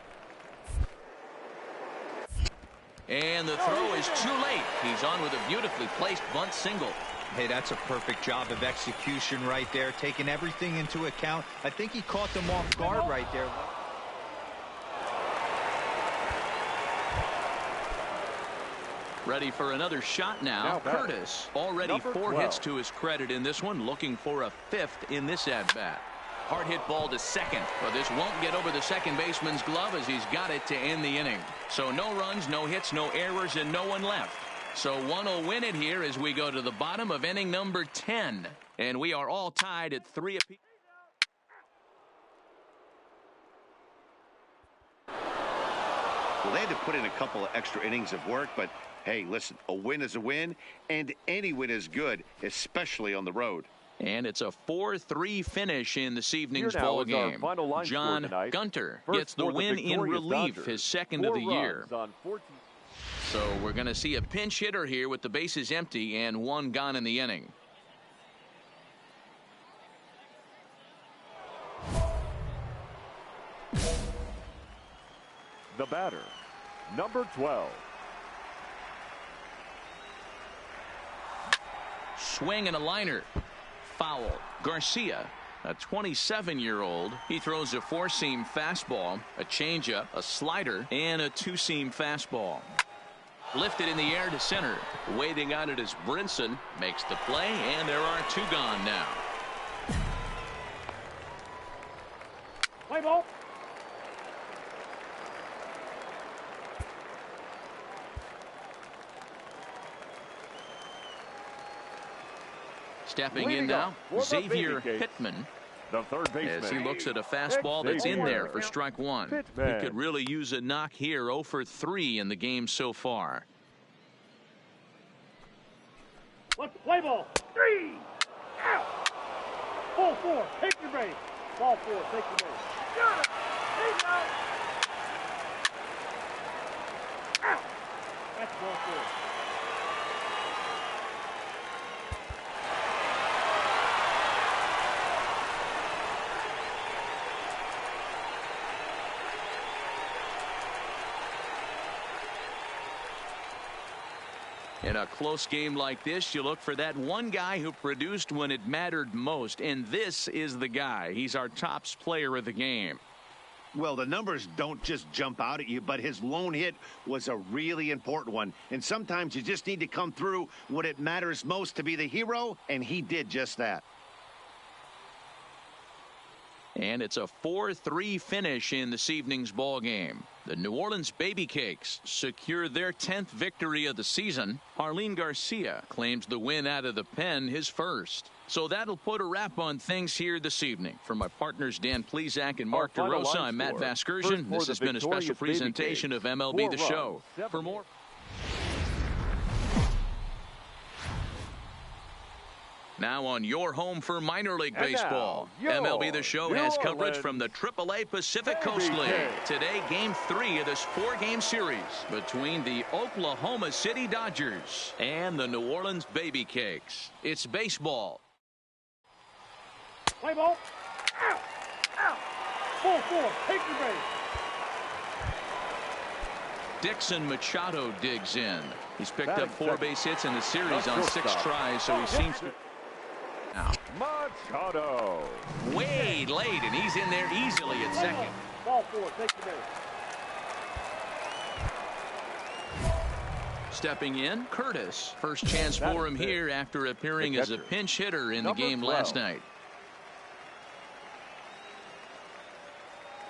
And the throw is too late. He's on with a beautifully placed bunt single. Hey, that's a perfect job of execution right there, taking everything into account. I think he caught them off guard right there. Ready for another shot now. Curtis, already 4 hits to his credit in this one, looking for a 5th in this at-bat. Hard hit ball to second, but this won't get over the second baseman's glove as he's got it to end the inning. So no runs, no hits, no errors, and no one left. So one will win it here as we go to the bottom of inning number 10. And we are all tied at 3 apiece. Well, they had to put in a couple of extra innings of work, but hey, listen, a win is a win, and any win is good, especially on the road. And it's a 4-3 finish in this evening's Here now ball is our game. final line John score tonight. Gunter First gets the for the win in victorious relief, Dodgers. his second 4 of the year. runs on 14. So we're going to see a pinch hitter here with the bases empty and 1 gone in the inning. The batter, number 12. Swing and a liner. Foul. Garcia, a 27-year-old. He throws a 4-seam fastball, a changeup, a slider, and a 2-seam fastball. Lifted in the air to center. Waiting on it is Brinson. Makes the play, and there are 2 gone now. Play ball. Stepping Leading in now, up for the Xavier Baby Cakes, Pittman. the third baseman. As he looks at a fastball that's in there for strike 1. Pittman. He could really use a knock here. 0 for 3 in the game so far. Let's play ball. 3. Out. Ball 4. Take your base. Ball 4. Take your base. Got it. Take out. Out. That's ball 4. In a close game like this, you look for that one guy who produced when it mattered most, and this is the guy. He's our tops player of the game. Well, the numbers don't just jump out at you, but his lone hit was a really important one. And sometimes you just need to come through when it matters most to be the hero, and he did just that. And it's a 4-3 finish in this evening's ball game. The New Orleans Baby Cakes secure their 10th victory of the season. Jarlin Garcia claims the win out of the pen, his first. So that'll put a wrap on things here this evening. For my partners Dan Plesac and Mark DeRosa, I'm Matt Vasgersian. This has been a special presentation of MLB The Show. For more. Now on your home for minor league baseball. MLB The Show has coverage from the AAA Pacific Coast League. Today, Game 3 of this 4-game series between the Oklahoma City Dodgers and the New Orleans Baby Cakes. It's baseball. Play ball. Out. Out. Ball 4. Take your base. Dixon Machado digs in. He's picked up 4 base hits in the series on 6 tries, so he seems to... Now. Machado. Way late, and he's in there easily at second. Ball 4. Take your base. Stepping in, Curtis. First chance for him here after appearing as a pinch hitter in the game last night.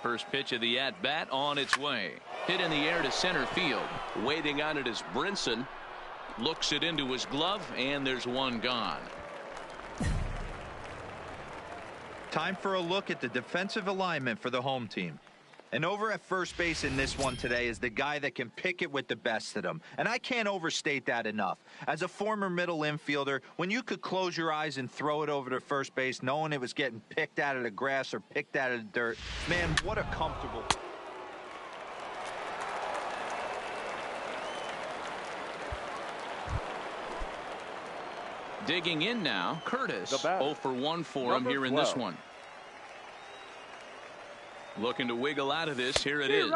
First pitch of the at-bat on its way. Hit in the air to center field. Waiting on it is Brinson. Looks it into his glove, and there's 1 gone. Time for a look at the defensive alignment for the home team. And over at first base in this one today is the guy that can pick it with the best of them. And I can't overstate that enough. As a former middle infielder, when you could close your eyes and throw it over to first base knowing it was getting picked out of the grass or picked out of the dirt, man, what a comfortable... Digging in now, Curtis. 0 for 1 for him here in this one. Looking to wiggle out of this. Here it is.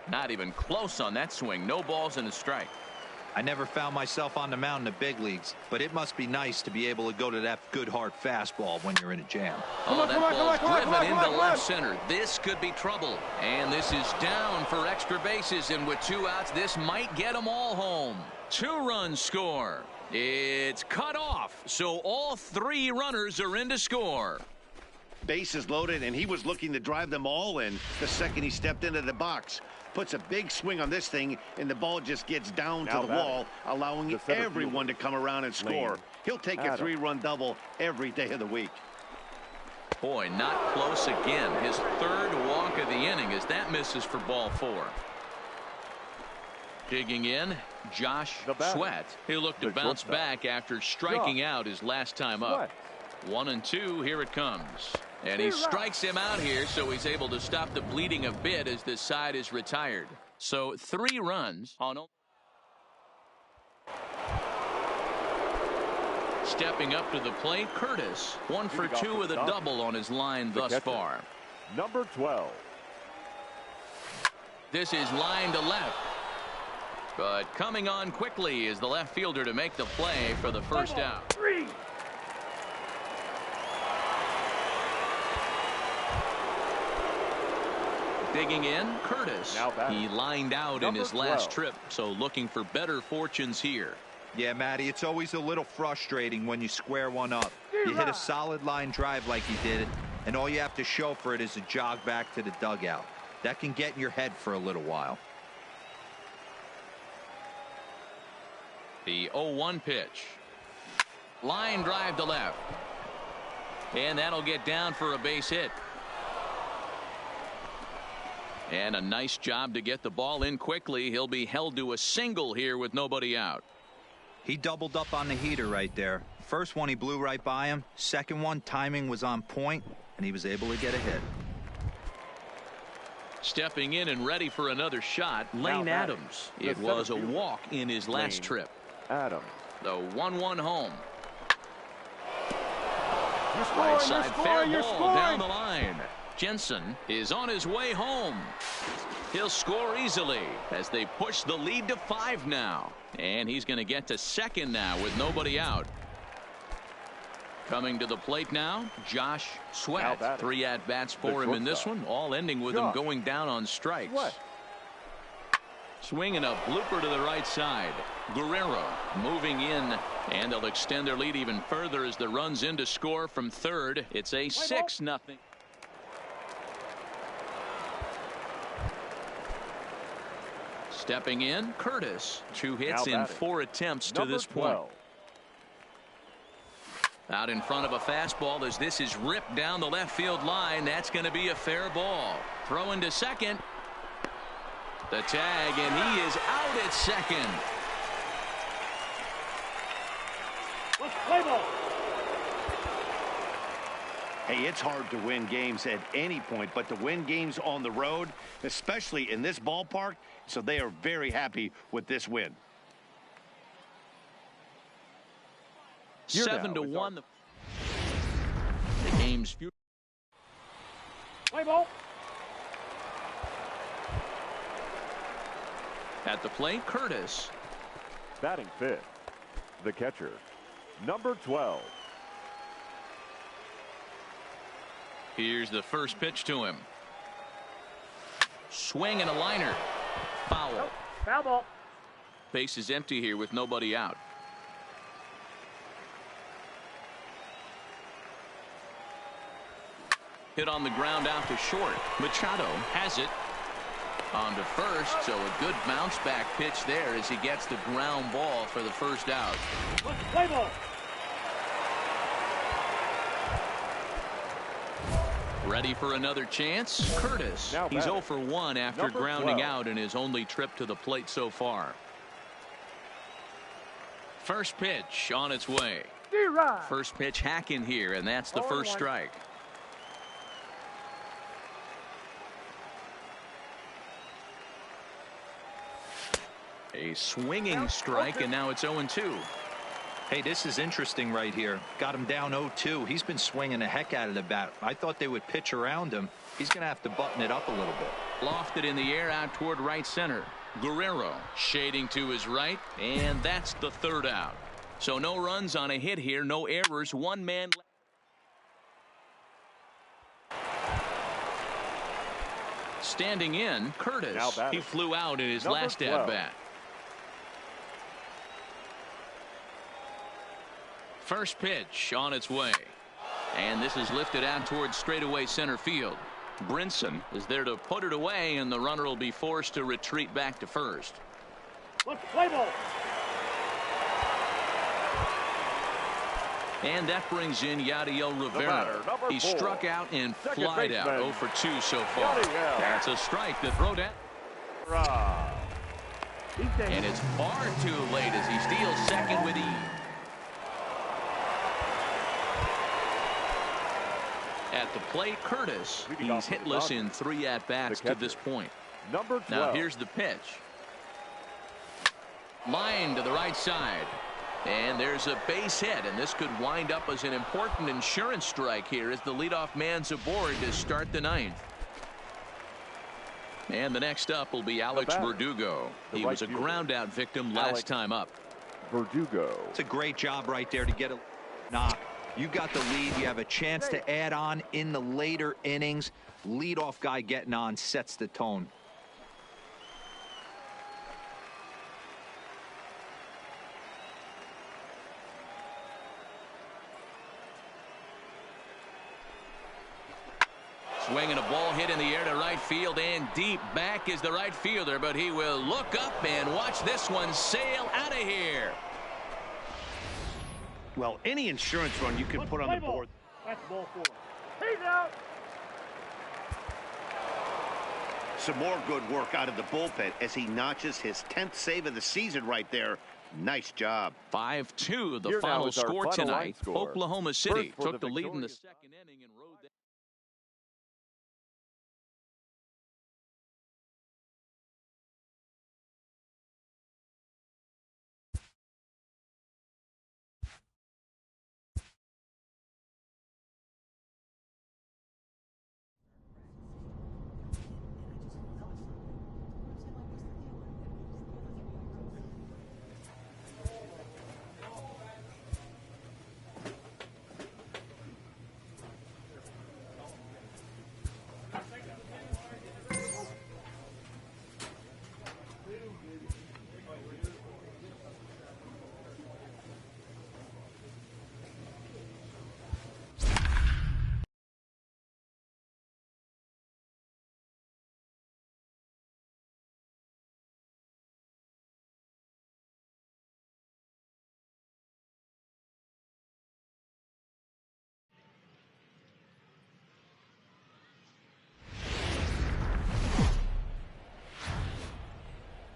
Not even close on that swing. No balls and a strike. I never found myself on the mound in the big leagues, but it must be nice to be able to go to that good hard fastball when you're in a jam. Oh, that ball's driven into left center. This could be trouble. And this is down for extra bases. And with 2 outs, this might get them all home. 2-run score. It's cut off. So all 3 runners are in to score. Bases loaded, and he was looking to drive them all in the second he stepped into the box. Puts a big swing on this thing, and the ball just gets down to the wall, allowing everyone to come around and score. He'll take a 3-run double every day of the week. Boy, not close again. His 3rd walk of the inning as that misses for ball 4. Digging in, Josh Sweat. He'll look to bounce back after striking out his last time up. 1-2, here it comes. And he strikes him out here, so he's able to stop the bleeding a bit as this side is retired. So 3 runs on. Stepping up to the plate, Curtis. 1 for 2 with a double on his line thus far. Number 12. This is line to left. But coming on quickly is the left fielder to make the play for the first out. Digging in, Curtis. He lined out in his last trip, so looking for better fortunes here. Yeah, Matty, it's always a little frustrating when you square one up. You hit a solid line drive like he did, and all you have to show for it is a jog back to the dugout. That can get in your head for a little while. The 0-1 pitch. Line drive to left. And that'll get down for a base hit. And a nice job to get the ball in quickly. He'll be held to a single here with nobody out. He doubled up on the heater right there. First one he blew right by him. Second one, timing was on point, and he was able to get a hit. Stepping in and ready for another shot, Lane Adams. It was a walk in his last trip. Adams. The 1-1 home. You're scoring, Right side, fair you're ball scoring. down the line. Jensen is on his way home. He'll score easily as they push the lead to 5 now. And he's going to get to second now with nobody out. Coming to the plate now, Josh Sweat. 3 at-bats for him in this one, all ending with him going down on strikes. Swinging a blooper to the right side. Guerrero moving in, and they'll extend their lead even further as the runs in to score from third. It's a 6-0. Stepping in, Curtis. 2 hits in 4 attempts to this point. Out in front of a fastball as this is ripped down the left field line. That's going to be a fair ball. Throwing to second. The tag, and he is out at second. Let's play ball. Hey, it's hard to win games at any point, but to win games on the road, especially in this ballpark, so they are very happy with this win. 7-1. The game's future. Play ball. At the plate, Curtis. Batting 5th, the catcher, number 12. Here's the first pitch to him. Swing and a liner. Foul. Nope. Foul ball. Base is empty here with nobody out. Hit on the ground out to short. Machado has it. On to first, so a good bounce back pitch there as he gets the ground ball for the first out. Let's play ball. Ready for another chance? Curtis. He's 0 for 1 after number grounding 12. out in his only trip to the plate so far. First pitch on its way. D-Rod. First pitch hacking here, and that's the first strike. A swinging strike, and now it's 0-2. Hey, this is interesting right here. Got him down 0-2. He's been swinging the heck out of the bat. I thought they would pitch around him. He's going to have to button it up a little bit. Lofted in the air out toward right center. Guerrero shading to his right, and that's the third out. So no runs on a hit here, no errors, 1 man left. Standing in, Curtis. He flew out in his last at bat. First pitch on its way. And this is lifted out towards straightaway center field. Brinson is there to put it away, and the runner will be forced to retreat back to first. Let's play ball. And that brings in Yadiel Rivera. He struck out and flied out. 0 for 2 so far. That's a strike to throw down. And it's far too late as he steals second with ease. At the plate, Curtis. He's hitless in 3 at-bats to this point. Number 12. Now here's the pitch. Line to the right side. And there's a base hit, and this could wind up as an important insurance strike here as the leadoff man's aboard to start the 9th. And the next up will be Alex Verdugo. He was a ground-out victim last time up. Verdugo. It's a great job right there to get a knock. You got the lead. You have a chance to add on in the later innings. Leadoff guy getting on sets the tone. Swinging a ball hit in the air to right field, and deep back is the right fielder, but he will look up and watch this one sail out of here. Well, any insurance run you can put on the board. That's ball 4. He's out. Some more good work out of the bullpen as he notches his 10th save of the season right there. Nice job. 5-2 the Here final is our score final tonight. line score. Oklahoma City First for took the the lead in the victorious- second inning and rode that.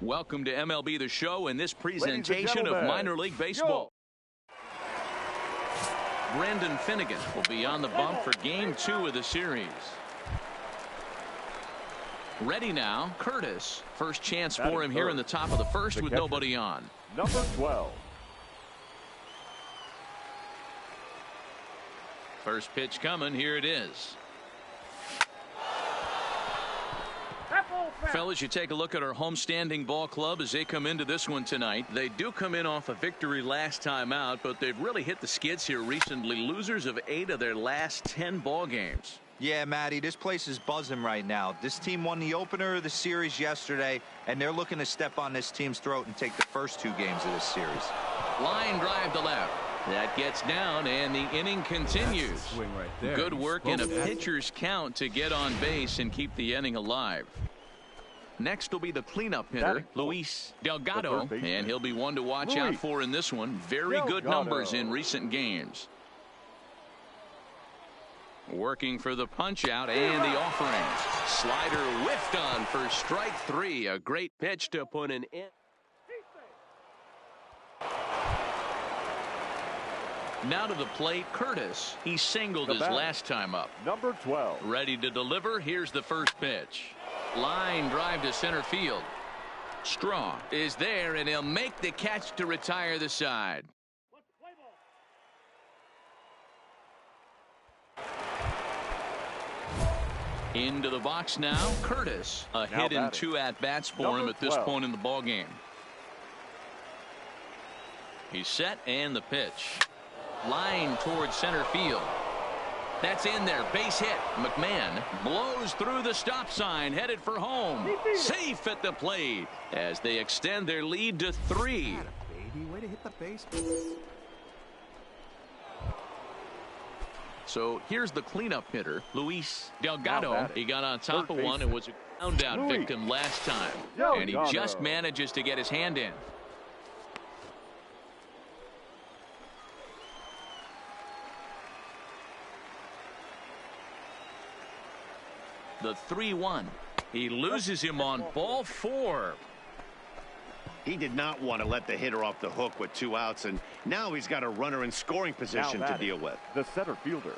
Welcome to MLB The Show and this presentation of minor league baseball. Brandon Finnegan will be on the bump for game 2 of the series. Ready now, Curtis. First chance for him here in the top of the first with nobody on. Number 12. First pitch coming. Here it is. Fellas, you take a look at our homestanding ball club as they come into this one tonight. They do come in off a victory last time out, but they've really hit the skids here recently. Losers of 8 of their last 10 ball games. Yeah, Matty, this place is buzzing right now. This team won the opener of the series yesterday, and they're looking to step on this team's throat and take the first 2 games of this series. Line drive to left. That gets down, and the inning continues. Swing right there. Good work in a pitcher's count to get on base and keep the inning alive. Next will be the cleanup hitter, Luis Delgado, and he'll be one to watch out for in this one. Very good numbers in recent games. Working for the punch out and the offering. Slider whiffed on for strike 3. A great pitch to put an end. Now to the plate, Curtis. He singled his last time up. Number 12. Ready to deliver. Here's the first pitch. Line drive to center field. Straw is there, and he'll make the catch to retire the side. Into the box now, Curtis. A hit in 2 at-bats for him at this point in the ballgame. He's set, and the pitch. Line towards center field. That's in there. Base hit. McMahon blows through the stop sign, headed for home. Safe at the plate as they extend their lead to 3. Baby, way to hit the base. So here's the cleanup hitter, Luis Delgado. He got on top of one and was a ground-out victim last time. And he just manages to get his hand in. The 3-1. He loses him on ball 4. He did not want to let the hitter off the hook with 2 outs, and now he's got a runner in scoring position to deal with. The center fielder,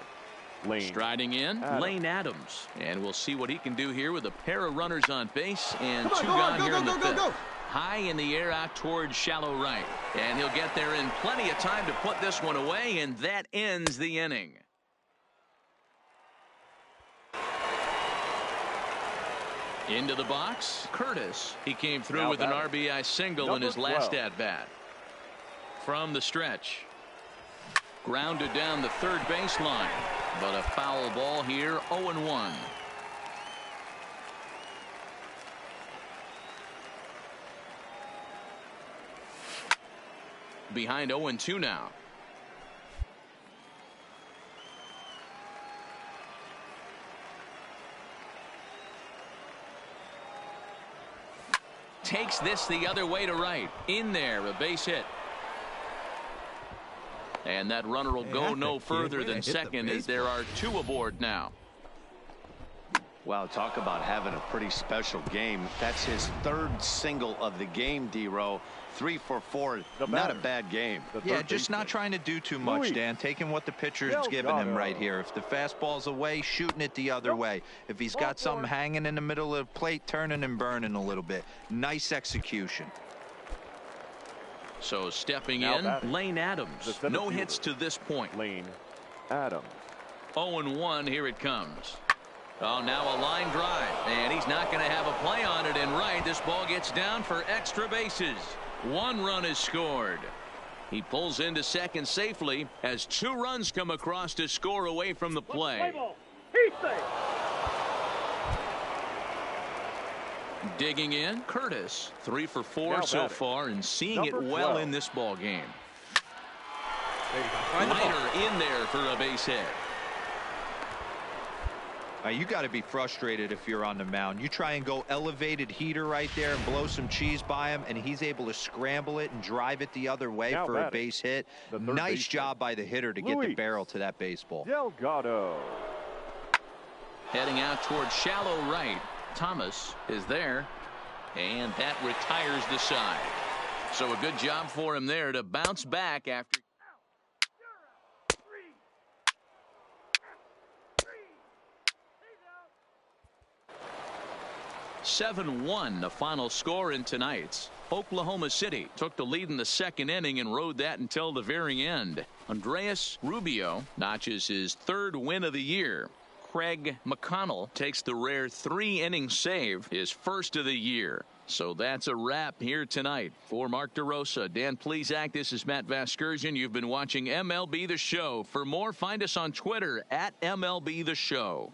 Lane. Striding in, Adams. Lane Adams. And we'll see what he can do here with a pair of runners on base and Come on, two go on, gone go, here go, in the go, go, fifth. go. High in the air out towards shallow right. And he'll get there in plenty of time to put this one away, and that ends the inning. Into the box, Curtis. He came through Now with an batting. RBI single in Number his last 12. at-bat. From the stretch. Grounded down the third baseline. But a foul ball here, 0-1. Behind 0-2 now. Takes this the other way to right. In there, a base hit. And that runner will go no further than second as there are 2 aboard now. Wow, talk about having a pretty special game. That's his 3rd single of the game, D-Row. 3 for 4. Not a bad game. Yeah, just not trying to do too much, Dan. Taking what the pitcher's giving him right here. If the fastball's away, shooting it the other way. If he's got something hanging in the middle of the plate, turning and burning a little bit. Nice execution. So stepping Now in, batting. Lane Adams. The center No fielder. hits to this point. Lane Adams. 0-1, here it comes. Oh, now a line drive, and he's not going to have a play on it in right. This ball gets down for extra bases. 1 run is scored. He pulls into second safely as 2 runs come across to score away from the play. He's safe. Digging in, Curtis. 3 for 4 Now so batting. far, and seeing it Number well 12. in this ball game. There you go. Find the ball. Leiter in there for a base hit. You got to be frustrated if you're on the mound. You try and go elevated heater right there and blow some cheese by him, and he's able to scramble it and drive it the other way Now for a batting. base hit. The third Nice baseman. job by the hitter to get the Luis barrel to that baseball. Delgado. Heading out towards shallow right. Thomas is there, and that retires the side. So a good job for him there to bounce back after. 7-1 the final score in tonight's. Oklahoma City took the lead in the second inning and rode that until the very end. Andreas Rubio notches his 3rd win of the year. Craig McConnell takes the rare 3-inning save, his 1st of the year. So that's a wrap here tonight. For Mark DeRosa, Dan Plesac, this is Matt Vasgersian. You've been watching MLB The Show. For more, find us on Twitter at MLB The Show.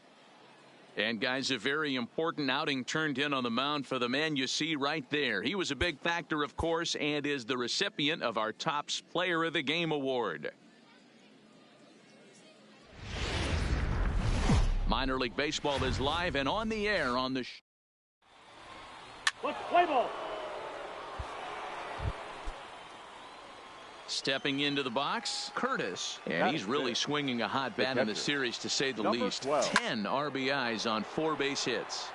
And guys, a very important outing turned in on the mound for the man you see right there. He was a big factor, of course, and is the recipient of our Topps Player of the Game award. Minor League Baseball is live and on the air on the Let's play ball. Stepping into the box, Curtis. And he's really swinging a hot bat in the series, to say the Number least. 12. 10 RBIs on 4 base hits.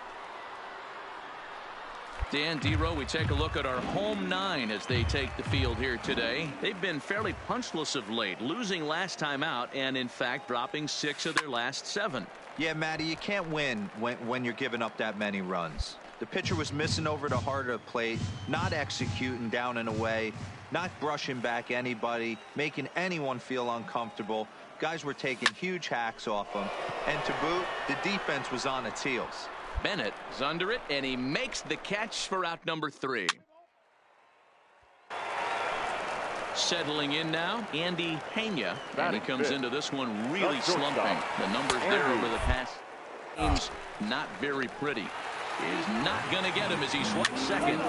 Dan D-Row, we take a look at our home 9 as they take the field here today. They've been fairly punchless of late, losing last time out and, in fact, dropping 6 of their last 7. Yeah, Matty, you can't win when you're giving up that many runs. The pitcher was missing over the heart of the plate, not executing down and away, not brushing back anybody, making anyone feel uncomfortable. Guys were taking huge hacks off him. And to boot, the defense was on its heels. Bennett is under it, and he makes the catch for out number 3. Settling in now, Andy Pena, and he comes into this one really slumping. The numbers there over the past games, not very pretty. Is not going to get him as he swipes second.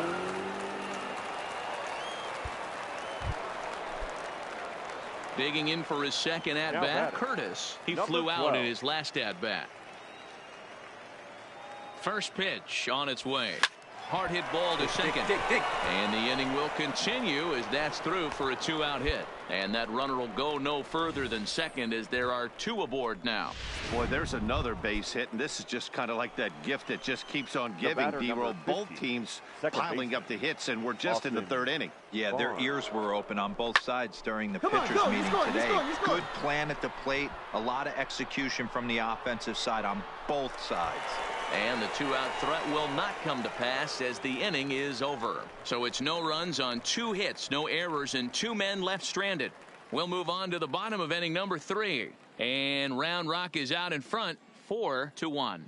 Digging in for his second at-bat, Curtis. He flew out in his last at-bat. First pitch on its way. Hard hit ball to second. Dig. And the inning will continue as that's through for a 2-out hit. And that runner will go no further than second as there are 2 aboard now. Boy, there's another base hit, and this is just kind of like that gift that just keeps on giving, D-Roll. Both teams piling up the hits, and we're just in the 3rd inning. Yeah, their ears were open on both sides during the pitchers meeting today. Good plan at the plate, a lot of execution from the offensive side on both sides. And the 2-out threat will not come to pass as the inning is over. So it's no runs on 2 hits, no errors, and 2 men left stranded. We'll move on to the bottom of inning number 3. And Round Rock is out in front, 4-1.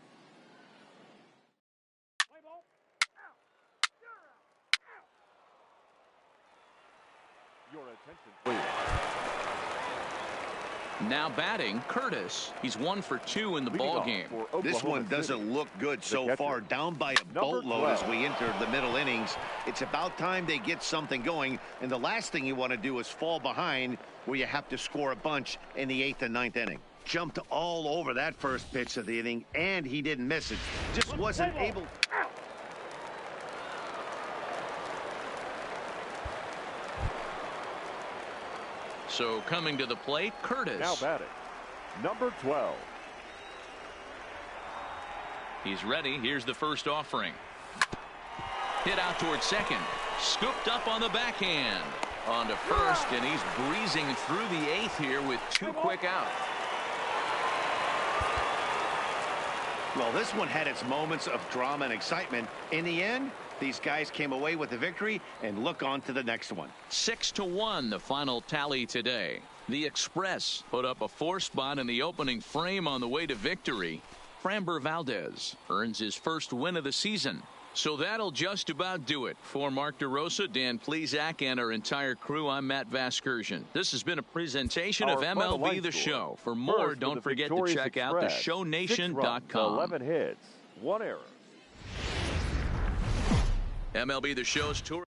Your attention, please. Now batting, Curtis. He's 1 for 2 in the ball game. This one doesn't look good so far. Down by a boatload as we enter the middle innings. It's about time they get something going. And the last thing you want to do is fall behind where you have to score a bunch in the 8th and 9th inning. Jumped all over that first pitch of the inning, and he didn't miss it. Just wasn't able. So coming to the plate, Curtis. Now batting, number 12. He's ready. Here's the first offering. Hit out towards second. Scooped up on the backhand. On to first, and he's breezing through the 8th here with 2 quick outs. Well, this one had its moments of drama and excitement. In the end, these guys came away with the victory and look on to the next one. 6-1 the final tally today. The Express put up a 4 spot in the opening frame on the way to victory. Framber Valdez earns his first win of the season. So that'll just about do it. For Mark DeRosa, Dan Plesac, and our entire crew, I'm Matt Vasgersian. This has been a presentation of MLB The Show. For more, don't forget to check out theshownation.com. 11 hits, 1 error. MLB The Show's tour.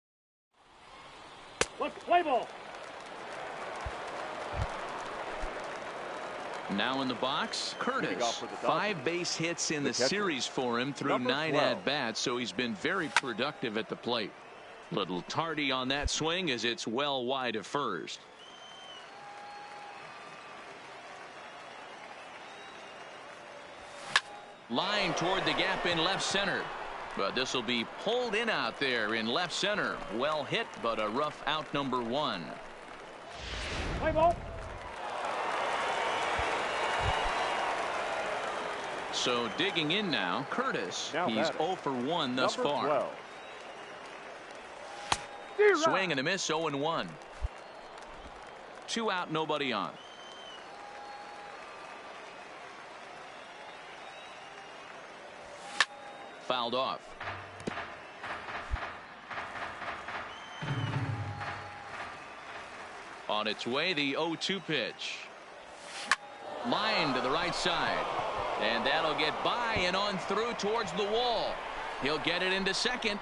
Let's play ball. Now in the box, Curtis. 5 base hits in the series for him through 9 at-bats, so he's been very productive at the plate. Little tardy on that swing as it's well wide of first. Line toward the gap in left center. But this will be pulled in out there in left center. Well hit, but a rough out number 1. Play ball. So digging in now, Curtis. He's 0 for 1 thus far. Swing and a miss, 0-1. 2 out, nobody on. Fouled off. On its way, the 0-2 pitch. Line to the right side. And that'll get by and on through towards the wall. He'll get it into second.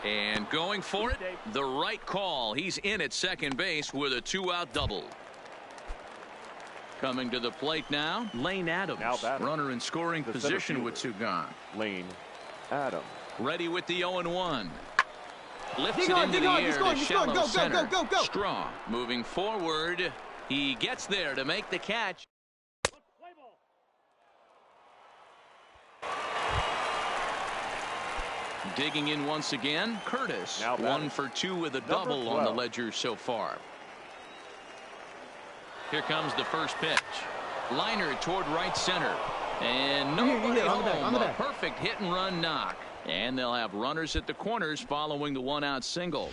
And going for it, the right call. He's in at second base with a 2-out double. Coming to the plate now, Lane Adams. Runner in scoring position with 2 gone. Lane Adams. Ready with the 0-1. Lifts it into the air to shallow center. Straw moving forward. He gets there to make the catch. Digging in once again, Curtis. 1 for 2 with a double on the ledger so far. Here comes the first pitch. Liner toward right center. And nobody home. A perfect hit and run knock. And they'll have runners at the corners following the 1-out single.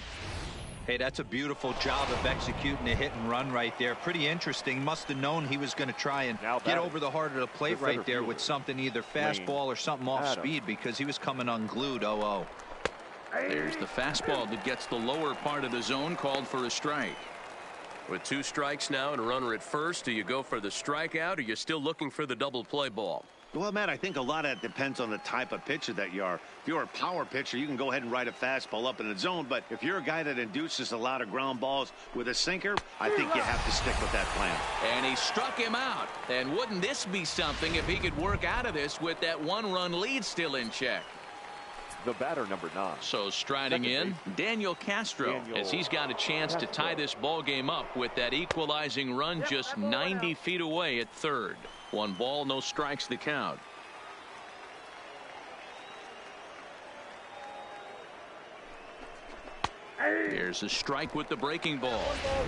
Hey, that's a beautiful job of executing a hit and run right there. Pretty interesting. Must have known he was going to try and get over the heart of the plate right there with something, either fastball or something off speed, because he was coming unglued. 0-0. There's the fastball that gets the lower part of the zone, called for a strike. With 2 strikes now and a runner at first, do you go for the strikeout, or you're still looking for the double play ball? Well, Matt, I think a lot of that depends on the type of pitcher that you are. If you're a power pitcher, you can go ahead and ride a fastball up in the zone. But if you're a guy that induces a lot of ground balls with a sinker, I think you have to stick with that plan. And he struck him out. And wouldn't this be something if he could work out of this with that 1-run lead still in check? the batter, number 9. So striding in, Daniel Castro, as he's got a chance to tie this ball game up with that equalizing run just 90 feet away at third. 1 ball, no strikes, the count. There's a strike with the breaking ball.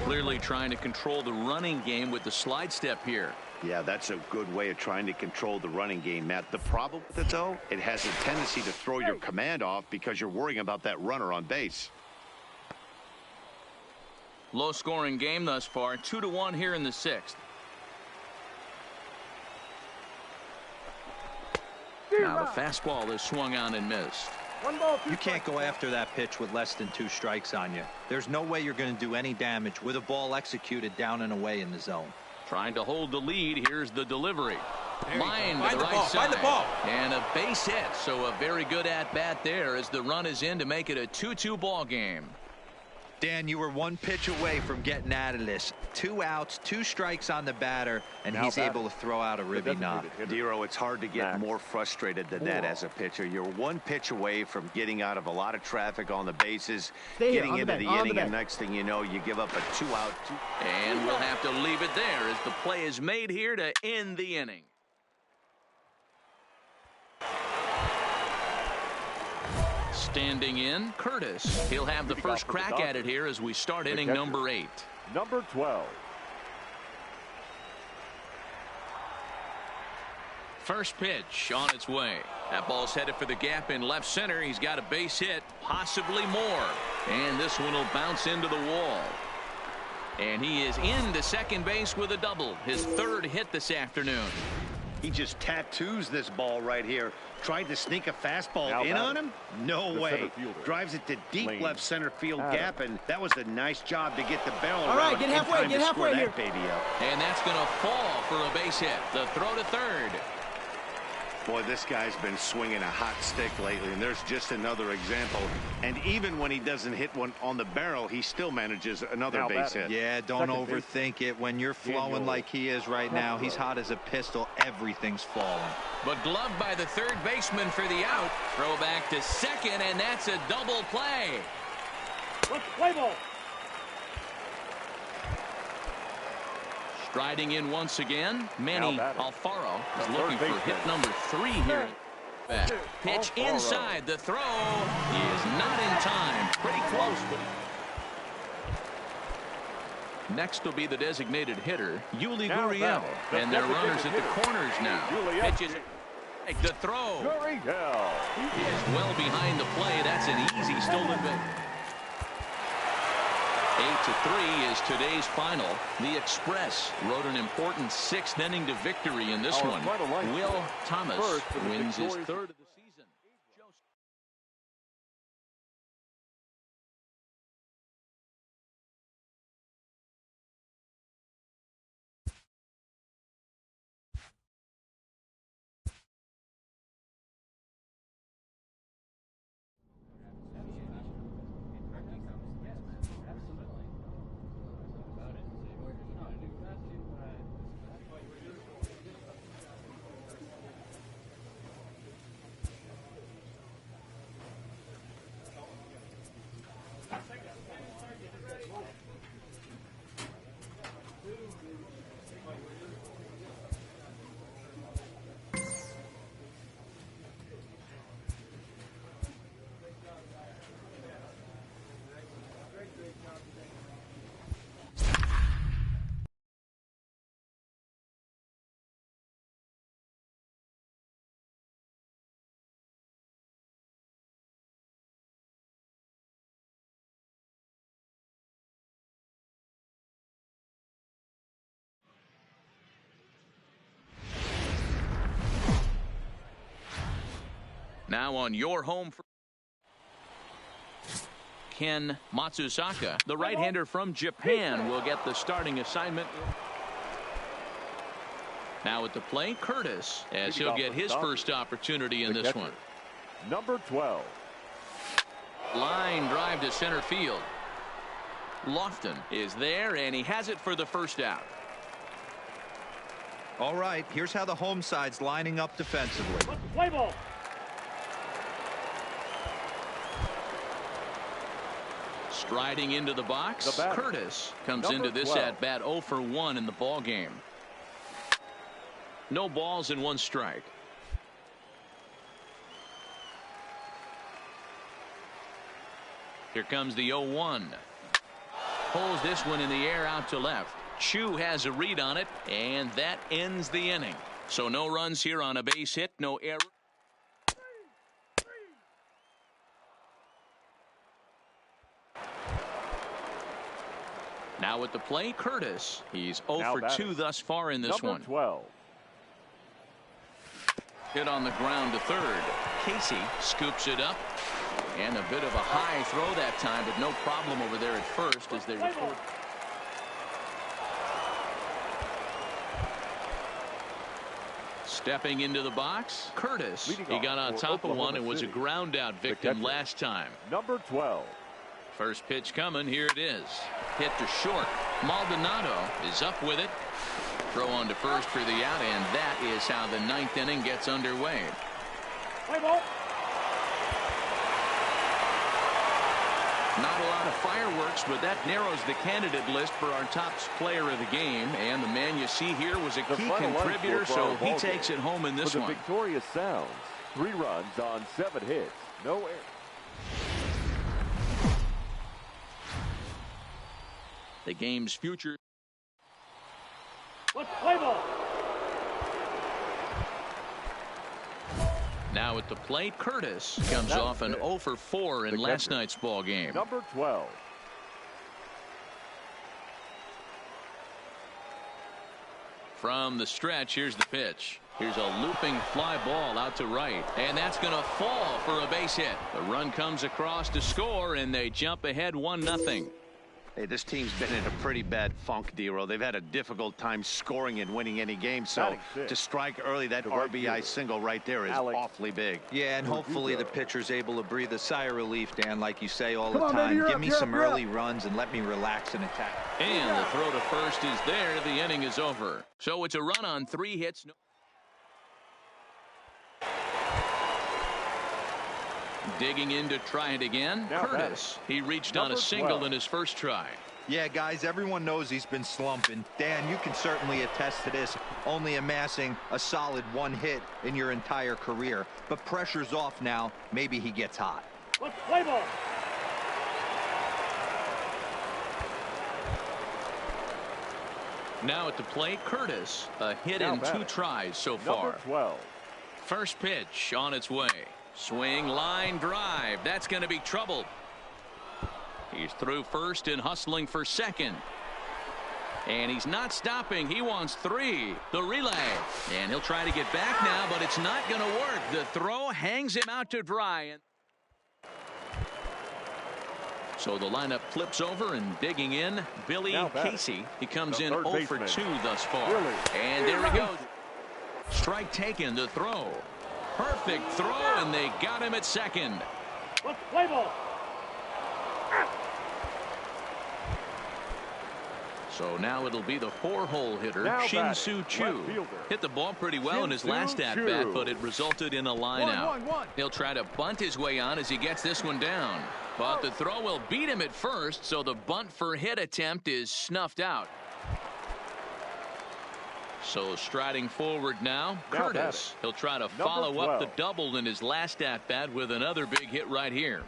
Clearly trying to control the running game with the slide step here. Yeah, that's a good way of trying to control the running game, Matt. The problem with it, though, it has a tendency to throw your command off because you're worrying about that runner on base. Low scoring game thus far, 2-1 here in the 6th. Now the fastball is swung on and missed. You can't go after that pitch with less than 2 strikes on you. There's no way you're going to do any damage with a ball executed down and away in the zone. Trying to hold the lead. Here's the delivery. Line to the right side. Find the ball. And a base hit. So a very good at-bat there as the run is in to make it a 2-2 ball game. Dan, you were 1 pitch away from getting out of this. 2 outs, 2 strikes on the batter, and he's able to throw out a ribby knob. Dero, it's hard to get more frustrated than that as a pitcher. You're 1 pitch away from getting out of a lot of traffic on the bases, getting into the inning, and next thing you know, you give up a 2 out. And we'll have to leave it there as the play is made here to end the inning. Standing in, Curtis. He'll have the first crack at it here as we start inning number 8. Number 12. First pitch on its way. That ball's headed for the gap in left center. He's got a base hit, possibly more. And this one will bounce into the wall. And he is into second base with a double. His 3rd hit this afternoon. He just tattoos this ball right here. Tried to sneak a fastball in on him? No way. Drives it to deep left center field gap, and that was a nice job to get the barrel around. All right, get halfway here. That baby up. And that's going to fall for a base hit. The throw to third. Boy, this guy's been swinging a hot stick lately, and there's just another example. And even when he doesn't hit one on the barrel, he still manages another base hit. Yeah, don't overthink it. When you're flowing like he is right now, he's hot as a pistol. Everything's falling. But gloved by the third baseman for the out. Throw back to second, and that's a double play. Let's play ball. Striding in once again, Manny Alfaro is looking for hit number 3 here. Pitch inside. The throw is not in time. Pretty close. Next will be the designated hitter, Yuli Gurriel. And their runners at the corners now. Pitches. The throw is well behind the play. That's an easy stolen base. 8-3 is today's final. The Express rode an important 6th inning to victory in this one. Will Thomas wins his 3rd of the season. Now on your home for Ken Matsusaka, the right-hander from Japan, will get the starting assignment. Now at the plate, Curtis, as he'll get his first opportunity in this one. Number 12. Line drive to center field. Lofton is there, and he has it for the first out. All right, here's how the home side's lining up defensively. Let's play ball. Striding into the box, Curtis comes Number into this 12. at-bat 0 for 1 in the ball game. No balls and 1 strike. Here comes the 0-1. Pulls this one in the air out to left. Chu has a read on it, and that ends the inning. So no runs here on a base hit, no error. Now at the plate, Curtis. He's 0 for 2 thus far in this one. 12. Hit on the ground to third. Casey scoops it up. And a bit of a high throw that time, but no problem over there at first as they record. Stepping into the box, Curtis. He got on top of one and was a ground out victim last time. Number 12. First pitch coming. Here it is. Hit to short. Maldonado is up with it. Throw on to first for the out, and that is how the 9th inning gets underway. Play ball. Not a lot of fireworks, but that narrows the candidate list for our top player of the game. And the man you see here was a key contributor, so he takes it home in this one. one. The victorious Sounds. 3 runs on 7 hits. No errors. The game's future. Let's play ball. Now at the plate, Curtis comes off an 0 for 4 in last night's ball game. Number 12. From the stretch, here's the pitch. Here's a looping fly ball out to right, and that's going to fall for a base hit. The run comes across to score, and they jump ahead 1-0. Hey, this team's been in a pretty bad funk, D-Roll. They've had a difficult time scoring and winning any game. So to strike early, that RBI single right there is awfully big. Yeah, and hopefully the pitcher's able to breathe a sigh of relief, Dan, like you say all the time. Give me some early runs and let me relax and attack. And the throw to first is there. The inning is over. So it's a run on 3 hits. Digging in to try it again. Curtis. He reached on a single in his first try. Yeah, guys, everyone knows he's been slumping. Dan, you can certainly attest to this, only amassing a solid 1 hit in your entire career. But pressure's off now. Maybe he gets hot. Let's play ball. Now at the plate, Curtis. A hit in 2 tries so far. Number 12. First pitch on its way. Swing, line drive. That's going to be trouble. He's through first and hustling for second. And he's not stopping. He wants 3. The relay. And he'll try to get back now, but it's not going to work. The throw hangs him out to dry. So the lineup flips over, and digging in, Billy Casey. He comes in 0 for 2 thus far. And there he goes. Strike taken. The throw. Perfect throw, and they got him at second. Let's play ball. So now it'll be the 4-hole hitter, Shin-Soo Choo. Hit the ball pretty well in his last at-bat, but it resulted in a line out. He'll try to bunt his way on as he gets this one down. But the throw will beat him at first, so the bunt for hit attempt is snuffed out. So striding forward now, Curtis. He'll try to follow up the double in his last at-bat with another big hit right here.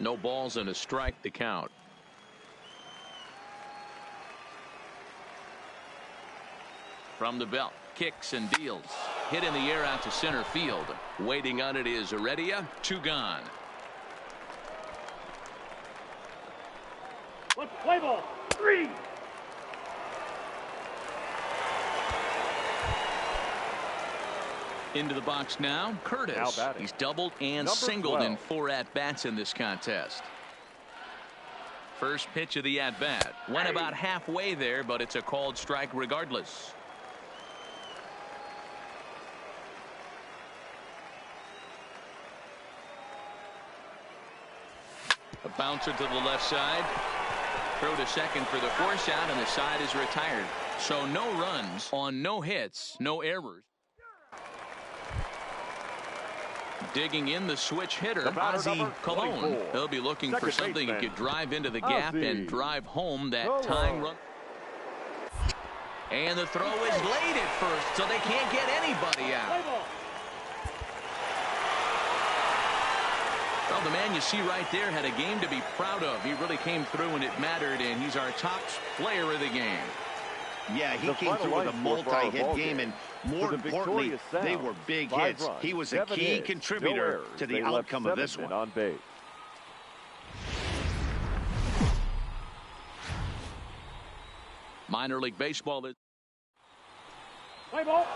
No balls and a strike to count. From the belt, kicks and deals. Hit in the air out to center field. Waiting on it is Heredia. 2 gone. Let's play ball. 3. Into the box now, Curtis. He's doubled and singled in 4 at-bats in this contest. First pitch of the at-bat. Went about halfway there, but it's a called strike regardless. A bouncer to the left side. Throw to second for the force out, and the side is retired. So no runs on no hits, no errors. Digging in the switch hitter, The batter, Ozzie number Colon. 24. He'll be looking for Second something he baseman, could drive into the gap Ozzie and drive home that Colon. tying run. And the throw is late at first, so they can't get anybody out. Play ball. Well, the man you see right there had a game to be proud of. He really came through when it mattered, and he's our top player of the game. Yeah, he The came final through with a line score for our multi-hit ball game, and more For the importantly, victorious they Sounds, were big 5 hits. runs, He was a 7 key hits, contributor no errors. to the They left outcome of 7 this men one. on base. Minor League Baseball. Play ball.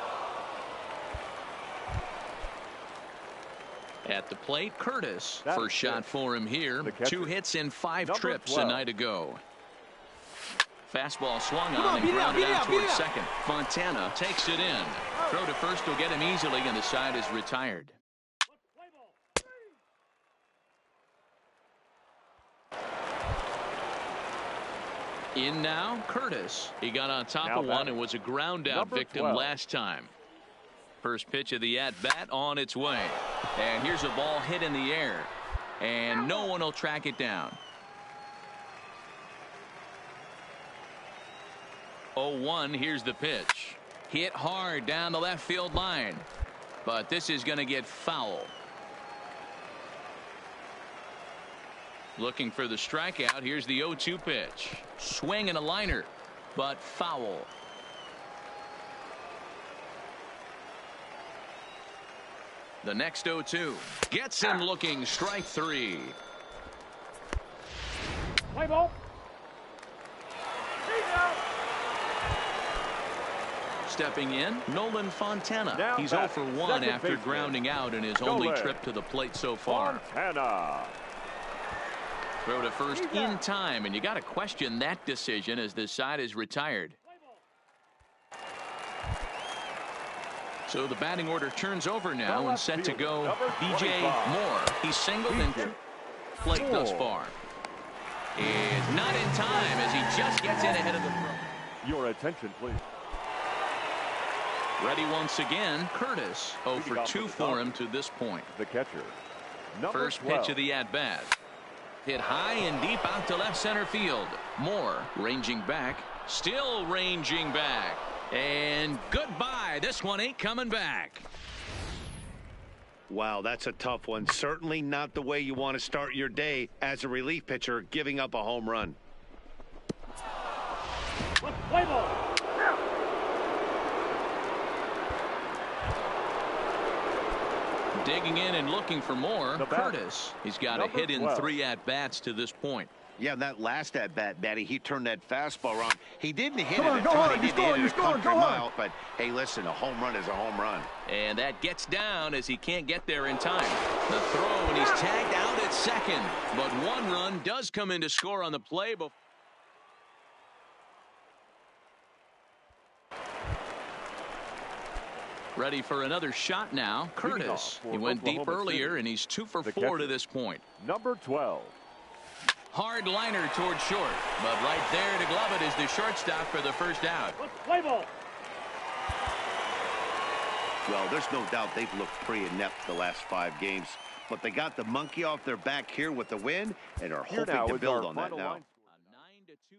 At the plate, Curtis. That First is shot it. for him here. The catcher. 2 hits in 5 Number trips 12. a night ago. Fastball swung Come on on, and beat it out, grounded beat it out out, beat it towards out. second. Fontana takes it in. Throw to first will get him easily, and the side is retired. Play ball. In now, Curtis. He got on top Now of one batting. and was a ground out Number victim 12. last time. First pitch of the at-bat on its way. And here's a ball hit in the air. And no one will track it down. 0-1, here's the pitch. Hit hard down the left field line. But this is going to get foul. Looking for the strikeout. Here's the 0-2 pitch. Swing and a liner, but foul. The next 0-2 gets him looking. Strike 3. Play ball. Stepping in, Nolan Fontana. Now He's back, 0 for 1 second after baseman, grounding out in his only Nolan trip to the plate so far. Fontana. Throw to first in time, and you got to question that decision as this side is retired. So the batting order turns over now The and set to left go. fielder, number B.J. 25. Moore. He's singled and plate thus far. Is not in time as he just gets in ahead of the throw. Your attention, please. Ready once again, Curtis. 0 for Leading 2 off for the him to this point. The catcher. Number First 12. pitch of the at-bat. Hit high and deep out to left center field. Moore ranging back. Still ranging back. And goodbye. This one ain't coming back. Wow, that's a tough one. Certainly not the way you want to start your day as a relief pitcher, giving up a home run. Play ball. Digging in and looking for more. The batter. Curtis. He's got a Number hit in 12. 3 at-bats to this point. Yeah, that last at-bat, Batty, he turned that fastball around. He didn't hit Come it on, a go ton. hard, He you're didn't hit scoring, it you're a scoring, country go hard. mile. But, hey, listen, a home run is a home run. And that gets down as he can't get there in time. The throw, and he's tagged out at second. But 1 run does come in to score on the play. Ready for another shot now. Leading Curtis. off for He went deep Oklahoma earlier, City. and he's 2 for The 4 catcher. to this point. Number 12. Hard liner toward short. But right there to glove it is the shortstop for the first out. Play ball. Well, there's no doubt they've looked pretty inept the last 5 games. But they got the monkey off their back here with the win and are Here hoping now to is build our on that final now. line. A 9-2